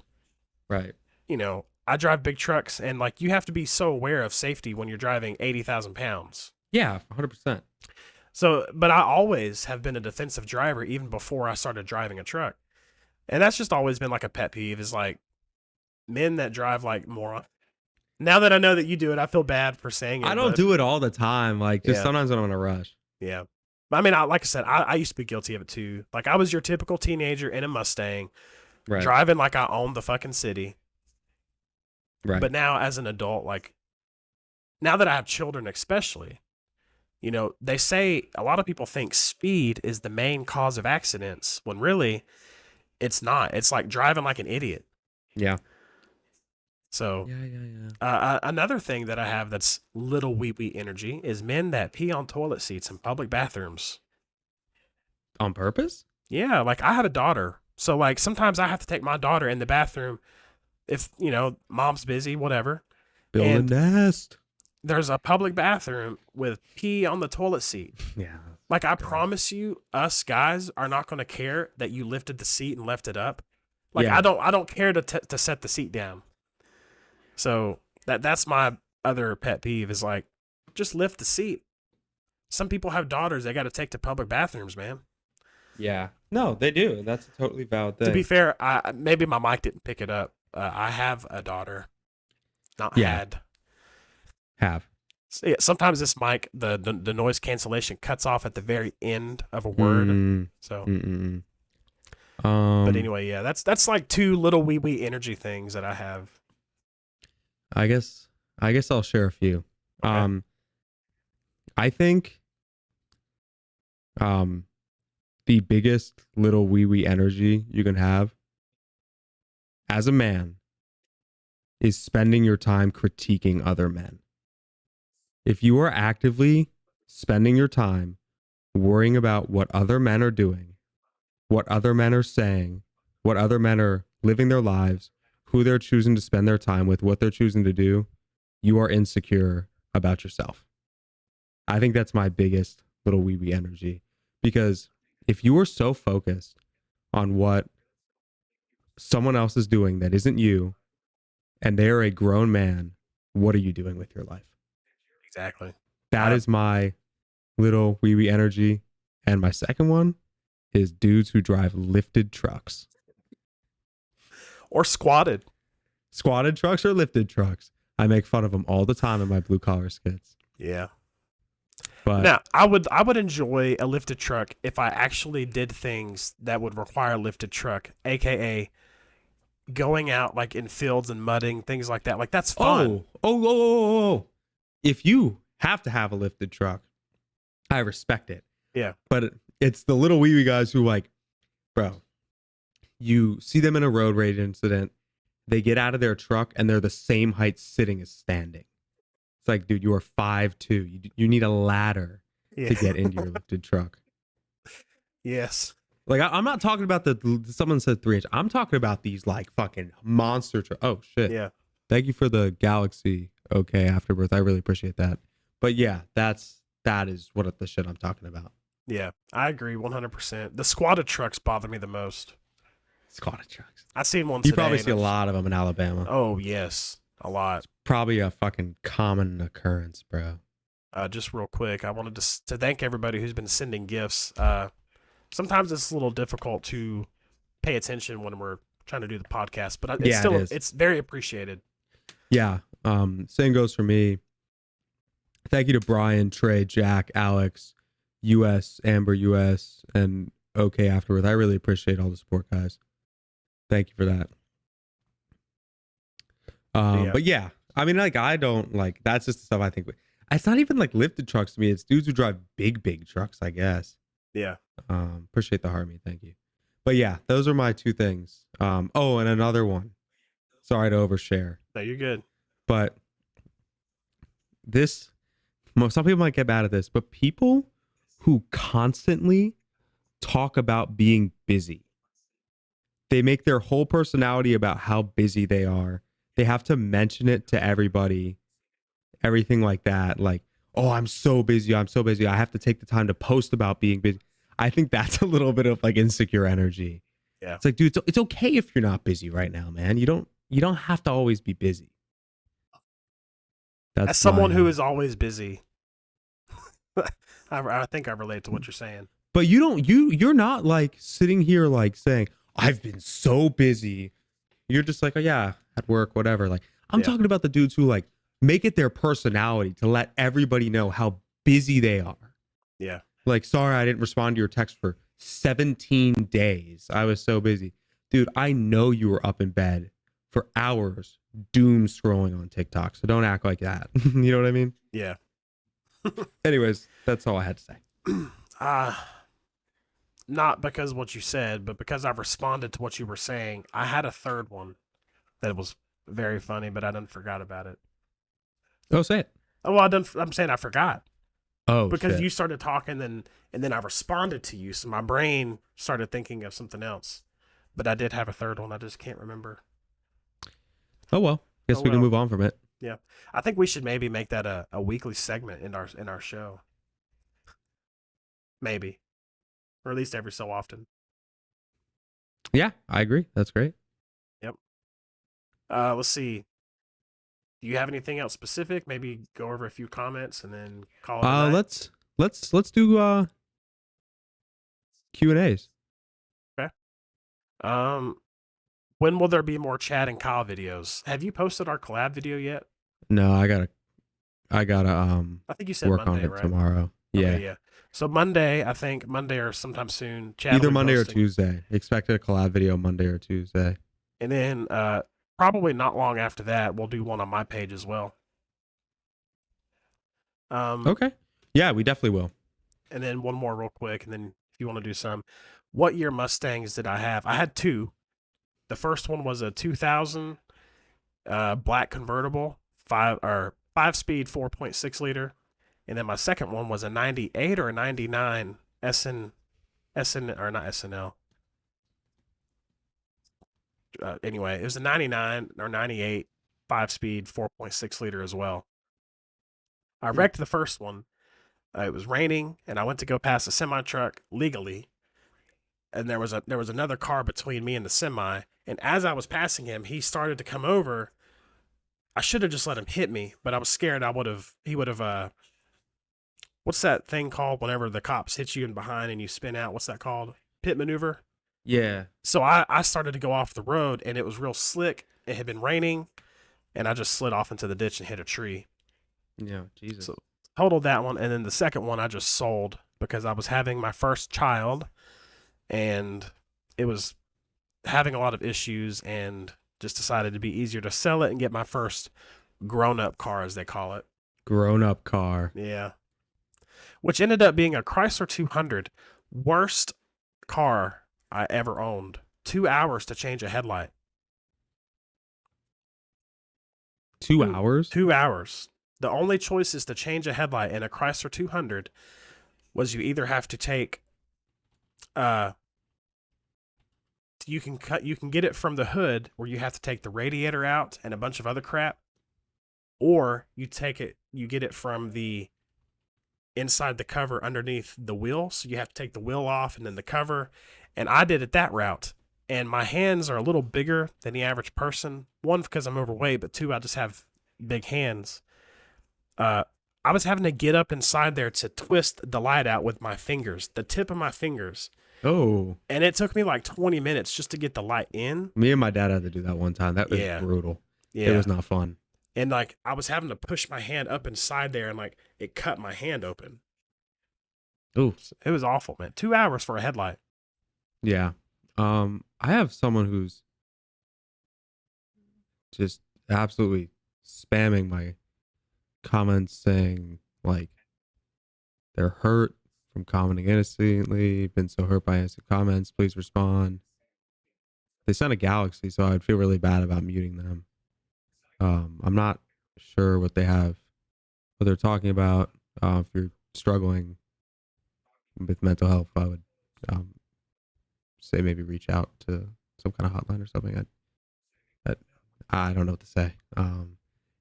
right, you know, I drive big trucks, and like you have to be so aware of safety when you're driving 80,000 pounds. Yeah, 100%. So, but I always have been a defensive driver even before I started driving a truck. And that's just always been like a pet peeve, is like men that drive like morons. Now that I know that you do it, I feel bad for saying it. I don't do it all the time. Like, just sometimes when I'm in a rush. Yeah. But I mean, like I said, I used to be guilty of it too. Like, I was your typical teenager in a Mustang, driving like I owned the fucking city. Right. But now as an adult, like, now that I have children especially, you know, they say, a lot of people think speed is the main cause of accidents, when really it's not. It's like driving like an idiot. Yeah. So, another thing that I have that's little wee wee energy is men that pee on toilet seats in public bathrooms. On purpose? Yeah, like I have a daughter. So, like, sometimes I have to take my daughter in the bathroom if, you know, mom's busy, whatever. Build a nest. There's a public bathroom with pee on the toilet seat. Yeah. Like, I promise you, us guys are not going to care that you lifted the seat and left it up. Like, I don't care to set the seat down. So that's my other pet peeve, is like, just lift the seat. Some people have daughters they got to take to public bathrooms, man. Yeah. No, they do. That's a totally valid thing. To be fair, maybe my mic didn't pick it up. I have a daughter. Not had. Have. So, yeah, sometimes this mic, the noise cancellation cuts off at the very end of a word. So. But anyway, yeah, that's like two little wee wee energy things that I have. I guess I'll share a few. Okay. I think the biggest little wee energy you can have as a man is spending your time critiquing other men. If you are actively spending your time worrying about what other men are doing, what other men are saying, what other men are living their lives, who they're choosing to spend their time with, what they're choosing to do, you are insecure about yourself. I think that's my biggest little wee energy. Because if you are so focused on what someone else is doing that isn't you, and they are a grown man, what are you doing with your life? Exactly. That is my little wee energy. And my second one is dudes who drive lifted trucks. Or squatted. Squatted trucks or lifted trucks. I make fun of them all the time in my blue collar skits. Yeah. But now, I would enjoy a lifted truck if I actually did things that would require a lifted truck, aka going out like in fields and mudding, things like that. Like that's fun. Oh. If you have to have a lifted truck, I respect it. Yeah. But it's the little wee guys who like, bro, you see them in a road rage incident, they get out of their truck and they're the same height sitting as standing. It's like, dude, you are 5'2". You need a ladder to get into your lifted truck. Yes. Like, I'm not talking about someone said 3-inch. I'm talking about these like fucking monster trucks. Oh, shit. Yeah. Thank you for the Galaxy okay afterbirth. I really appreciate that. But yeah, that is what the shit I'm talking about. Yeah, I agree 100%. The squatted trucks bother me the most. Squatted trucks. I seen one You today. probably see a lot of them in Alabama. Oh, yes. A lot. It's probably a fucking common occurrence, bro. Just real quick, I wanted to thank everybody who's been sending gifts. Sometimes it's a little difficult to pay attention when we're trying to do the podcast, but it's very appreciated. Yeah. Same goes for me. Thank you to Brian, Trey, Jack, Alex, Amber US, and OK Afterwards. I really appreciate all the support, guys. Thank you for that. But yeah, I mean, like, I don't like, that's just the stuff I think. It's not even like lifted trucks to me. It's dudes who drive big trucks, I guess. Yeah. Appreciate the harmony. Thank you. But yeah, those are my two things. And another one. Sorry to overshare. No, you're good. But some people might get mad at this, but people who constantly talk about being busy, they make their whole personality about how busy they are. They have to mention it to everybody, everything like that. Like, oh, I'm so busy. I have to take the time to post about being busy. I think that's a little bit of like insecure energy. Yeah. It's like, dude, it's okay if you're not busy right now, man. You don't have to always be busy. As someone who is always busy, I think I relate to what you're saying. But you're not like sitting here like saying, I've been so busy. You're just like, oh yeah, at work, whatever. Like, I'm talking about the dudes who like make it their personality to let everybody know how busy they are. Yeah. Like, sorry, I didn't respond to your text for 17 days. I was so busy. Dude, I know you were up in bed for hours doom scrolling on TikTok. So don't act like that. You know what I mean? Yeah. Anyways, that's all I had to say. Not because of what you said, but because I responded to what you were saying. I had a third one that was very funny, but I done forgot about it. Oh, say it. Oh, well, I'm saying I forgot. Oh, because shit. you started talking and then I responded to you, so my brain started thinking of something else. But I did have a third one. I just can't remember. Oh well, guess we can move on from it. Yeah, I think we should maybe make that a weekly segment in our show. Maybe, or at least every so often. Yeah, I agree. That's great. Yep. Let's see. Do you have anything else specific? Maybe go over a few comments and then call it a night? Let's do Q&As. Okay. When will there be more Chad and Kyle videos? Have you posted our collab video yet? No, I gotta I think you said work Monday, on it right? tomorrow. Yeah. Okay, yeah. So Monday, I think Monday or sometime soon. Chad Either will be Monday or posting. Tuesday. Expect a collab video Monday or Tuesday. And then probably not long after that, we'll do one on my page as well. Okay. Yeah, we definitely will. and then one more real quick, and then if you want to do some. What year Mustangs did I have? I had two. The first one was a 2000 black convertible, five speed 4.6 liter, and then my second one was a 98 or a 99 SN or not SNL. Anyway, it was a 99 or 98 5-speed 4.6 liter as well. I wrecked the first one. It was raining, and I went to go past a semi truck legally, and there was another car between me and the semi. And as I was passing him, he started to come over. I should have just let him hit me, but I was scared he would have what's that thing called whenever the cops hit you in behind and you spin out? What's that called? Pit maneuver? Yeah. So I started to go off the road, and it was real slick. It had been raining, and I just slid off into the ditch and hit a tree. Yeah, Jesus. So totaled that one, and then the second one I just sold because I was having my first child, and it was having a lot of issues, and just decided to be easier to sell it and get my first grown-up car, as they call it. Grown-up car. Yeah. Which ended up being a Chrysler 200. Worst car I ever owned. 2 hours to change a headlight. 2 hours? 2 hours. The only choice is to change a headlight in a Chrysler 200 was you either have to take you can get it from the hood, where you have to take the radiator out and a bunch of other crap, or you get it from the inside the cover underneath the wheel, so you have to take the wheel off and then the cover. And I did it that route, and my hands are a little bigger than the average person. One, because I'm overweight, but two, I just have big hands. I was having to get up inside there to twist the light out with my fingers, the tip of my fingers. Oh. And it took me like 20 minutes just to get the light in. Me and my dad had to do that one time. That was brutal. Yeah. It was not fun. And like I was having to push my hand up inside there, and like it cut my hand open. Ooh. It was awful, man. 2 hours for a headlight. Yeah. I have someone who's just absolutely spamming my comments saying like they're hurt from commenting innocently, been so hurt by innocent comments, please respond. They sent a galaxy, so I'd feel really bad about muting them. I'm not sure what they're talking about. If you're struggling with mental health, I would say maybe reach out to some kind of hotline or something. I don't know what to say.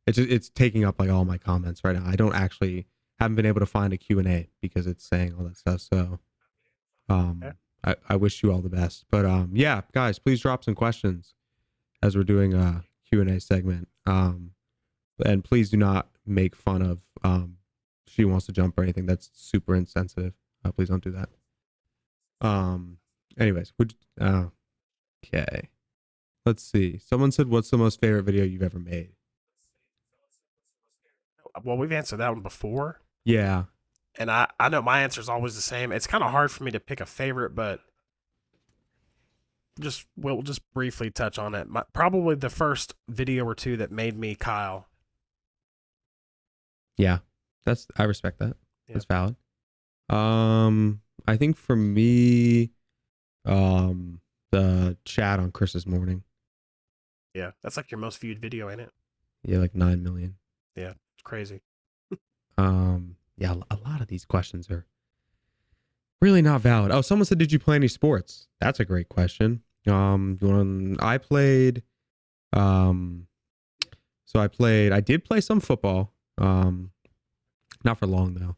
It's taking up like all my comments right now. I haven't been able to find a Q&A because it's saying all that stuff. So I wish you all the best. But yeah, guys, please drop some questions as we're doing a Q&A segment. And please do not make fun of She Wants to Jump or anything. That's super insensitive. Please don't do that. Anyways, okay. Let's see. Someone said, what's the most favorite video you've ever made? Well, we've answered that one before. Yeah. And I know my answer is always the same. It's kind of hard for me to pick a favorite, but we'll just briefly touch on it. Probably the first video or two that made me Kyle. Yeah. I respect that. Yeah. That's valid. I think for me, the chat on Chris's morning. Yeah, that's like your most viewed video, ain't it? Yeah, like 9 million. Yeah, it's crazy. Yeah, a lot of these questions are really not valid. Oh, someone said, did you play any sports? That's a great question. I played, I did play some football. Not for long though.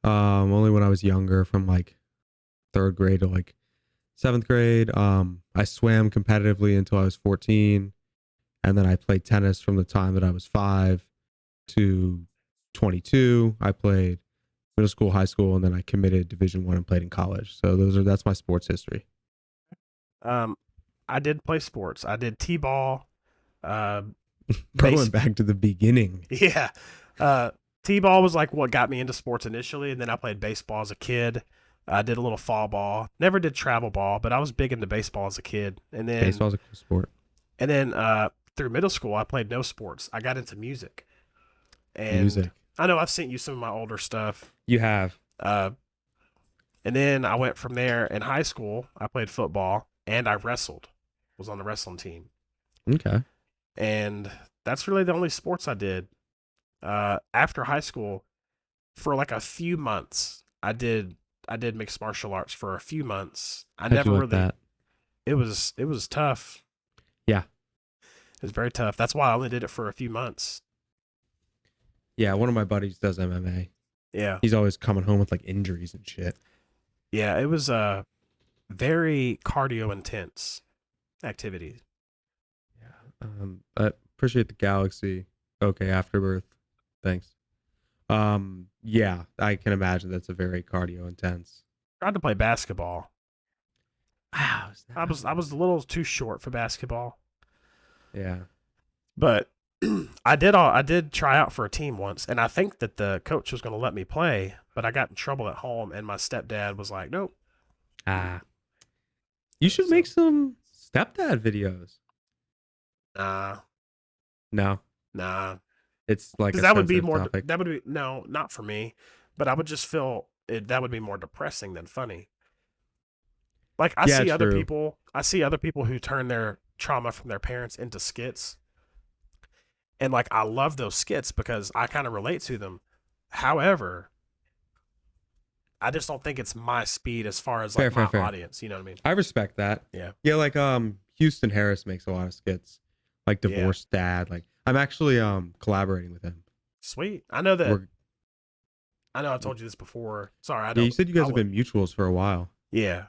Only when I was younger, from like 3rd grade to like 7th grade. I swam competitively until I was 14. And then I played tennis from the time that I was 5 to 22. I played middle school, high school, and then I committed Division I and played in college. So that's my sports history. I did play sports. I did t-ball. Going back to the beginning. Yeah. T-ball was like what got me into sports initially, and then I played baseball as a kid. I did a little fall ball. Never did travel ball, but I was big into baseball as a kid. And then baseball's a cool sport. And then through middle school, I played no sports. I got into music. And music. I know I've sent you some of my older stuff. You have. And then I went from there. In high school, I played football and I wrestled. Was on the wrestling team. Okay. And that's really the only sports I did. After high school, for like a few months, I did mixed martial arts for a few months. I How'd never you like really. that? It was tough. Yeah. It was very tough. That's why I only did it for a few months. Yeah. One of my buddies does MMA. Yeah. He's always coming home with like injuries and shit. Yeah, it was very cardio intense activity. Yeah. I appreciate the galaxy. Okay, Afterbirth. Thanks. Yeah, I can imagine that's a very cardio intense. Tried to play basketball. Wow. I was a little too short for basketball, Yeah. but I did try out for a team once, and I think that the coach was going to let me play, but I got in trouble at home, and my stepdad was like, "Nope." Ah. You should So- make some stepdad videos. Nah, No, nah. it's like a Because that would be sensitive more. topic. That would be no, not for me. But I would just feel that would be more depressing than funny. Like I Yeah, see other true. people. I see other people who turn their trauma from their parents into skits, and like I love those skits because I kind of relate to them. However, I just don't think it's my speed as far as like Fair. my audience. You know what I mean? I respect that. Yeah. Yeah, like Houston Harris makes a lot of skits, like Yeah. divorced dad. Like I'm actually collaborating with him. Sweet. I know that. We're, I know I told you this before. Sorry, I yeah, don't. you said you guys I have would- been mutuals for a while. Yeah.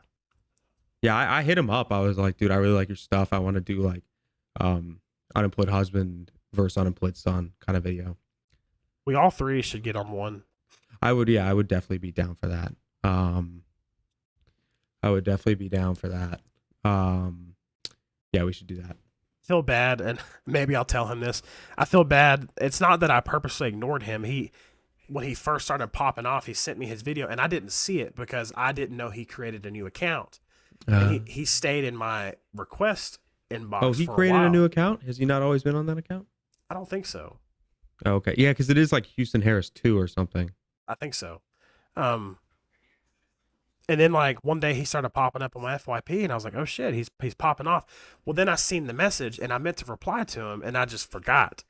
Yeah, I hit him up. I was like, dude, I really like your stuff. I want to do like unemployed husband versus unemployed son kind of video. We all three should get on one. I would definitely be down for that. I would definitely be down for that. Yeah, we should do that. Feel bad, and maybe I'll tell him this. I feel bad. It's not that I purposely ignored him. When he first started popping off, he sent me his video, and I didn't see it because I didn't know he created a new account. And he stayed in my request inbox. Oh, he for created a a while. new account? Has he not always been on that account? I don't think so. Oh, okay. Yeah, because it is like Houston Harris 2 or something. I think so. And then like one day he started popping up on my FYP, and I was like, "Oh shit, he's popping off." Well, then I seen the message, and I meant to reply to him, and I just forgot.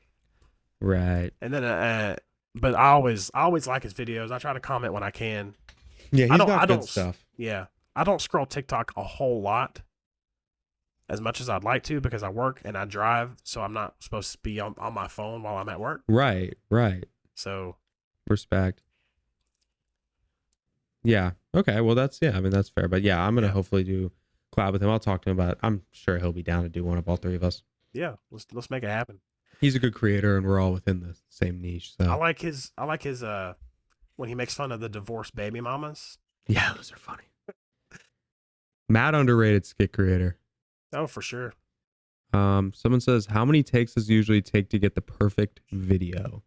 Right. And then, but I always like his videos. I try to comment when I can. Yeah, he's I got good don't- stuff. Yeah, I don't scroll TikTok a whole lot, as much as I'd like to, because I work and I drive, so I'm not supposed to be on my phone while I'm at work. Right. So Respect. Yeah. Okay. Well, that's fair. But yeah, I'm gonna Yeah. hopefully do collab with him. I'll talk to him about it. I'm sure he'll be down to do one of all three of us. yeah, let's make it happen. He's a good creator, and we're all within the same niche. So I like his when he makes fun of the divorced baby mamas. yeah, those are funny. Mad underrated skit creator. Oh, for sure. Someone says, how many takes does it usually take to get the perfect video?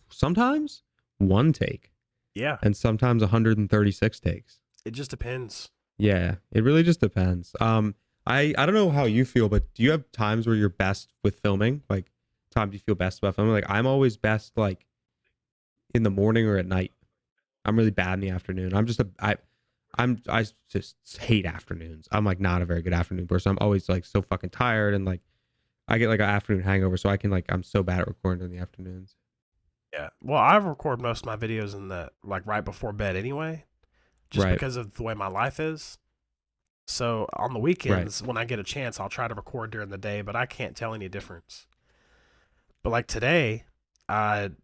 Sometimes one take, Yeah, and sometimes 136 takes. it just depends. Yeah, it really just depends. I don't know how you feel, but do you have times where you're best with filming? Like times you feel best about filming? Like I'm always best like in the morning or at night. I'm really bad in the afternoon. I just hate afternoons. I'm like not a very good afternoon person. I'm always like so fucking tired, and like I get like an afternoon hangover, so I can like I'm so bad at recording in the afternoons. Yeah. Well, I record most of my videos in the like right before bed anyway, just Right. because of the way my life is. So on the weekends, when I get a chance, I'll try to record during the day, but I can't tell any difference. But like today, my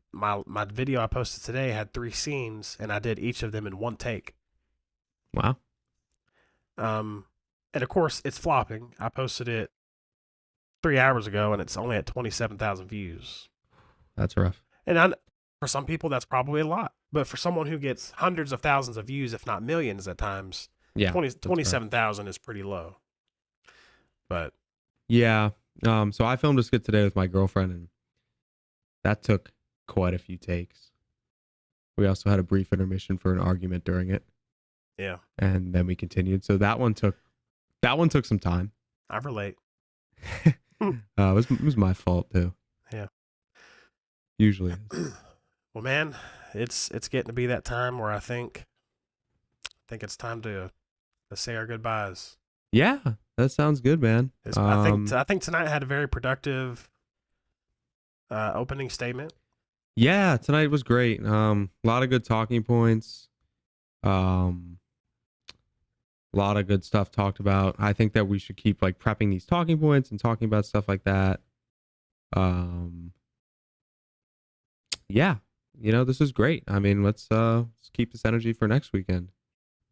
video I posted today had 3 scenes, and I did each of them in one take. Wow. And of course, it's flopping. I posted it 3 hours ago, and it's only at 27,000 views. That's rough. And for some people, that's probably a lot. But for someone who gets hundreds of thousands of views, if not millions at times, Yeah. 27,000 is pretty low. But Yeah. So I filmed a skit today with my girlfriend, and that took quite a few takes. We also had a brief intermission for an argument during it, yeah, and then we continued. So that one took some time. I relate. It was my fault too. Yeah. Usually is. Well, man, it's getting to be that time where I think think it's time to say our goodbyes. Yeah, that sounds good, man. I think tonight had a very productive opening statement. Yeah, tonight was great. A lot of good talking points. A lot of good stuff talked about. I think that we should keep like prepping these talking points and talking about stuff like that. Yeah, this is great. I mean, let's keep this energy for next weekend.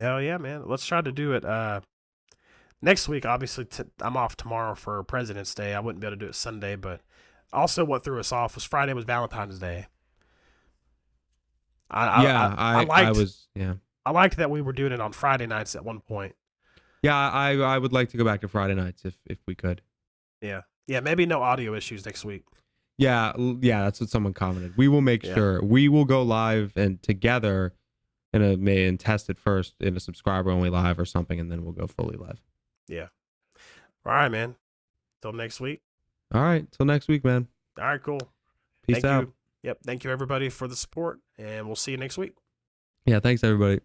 Hell yeah, man. Let's try to do it next week. Obviously, I'm off tomorrow for President's Day. I wouldn't be able to do it Sunday, but also what threw us off was Friday was Valentine's Day. I liked that we were doing it on Friday nights at one point. Yeah, I would like to go back to Friday nights if we could. Yeah, maybe no audio issues next week. Yeah, that's what someone commented. We will make sure we will go live and together and test it first in a subscriber only live or something, and then we'll go fully live. Yeah. All right, man. Till next week. All right, till next week, man. All right, cool. Peace out. Yep. Thank you everybody for the support, and we'll see you next week. Yeah, thanks everybody.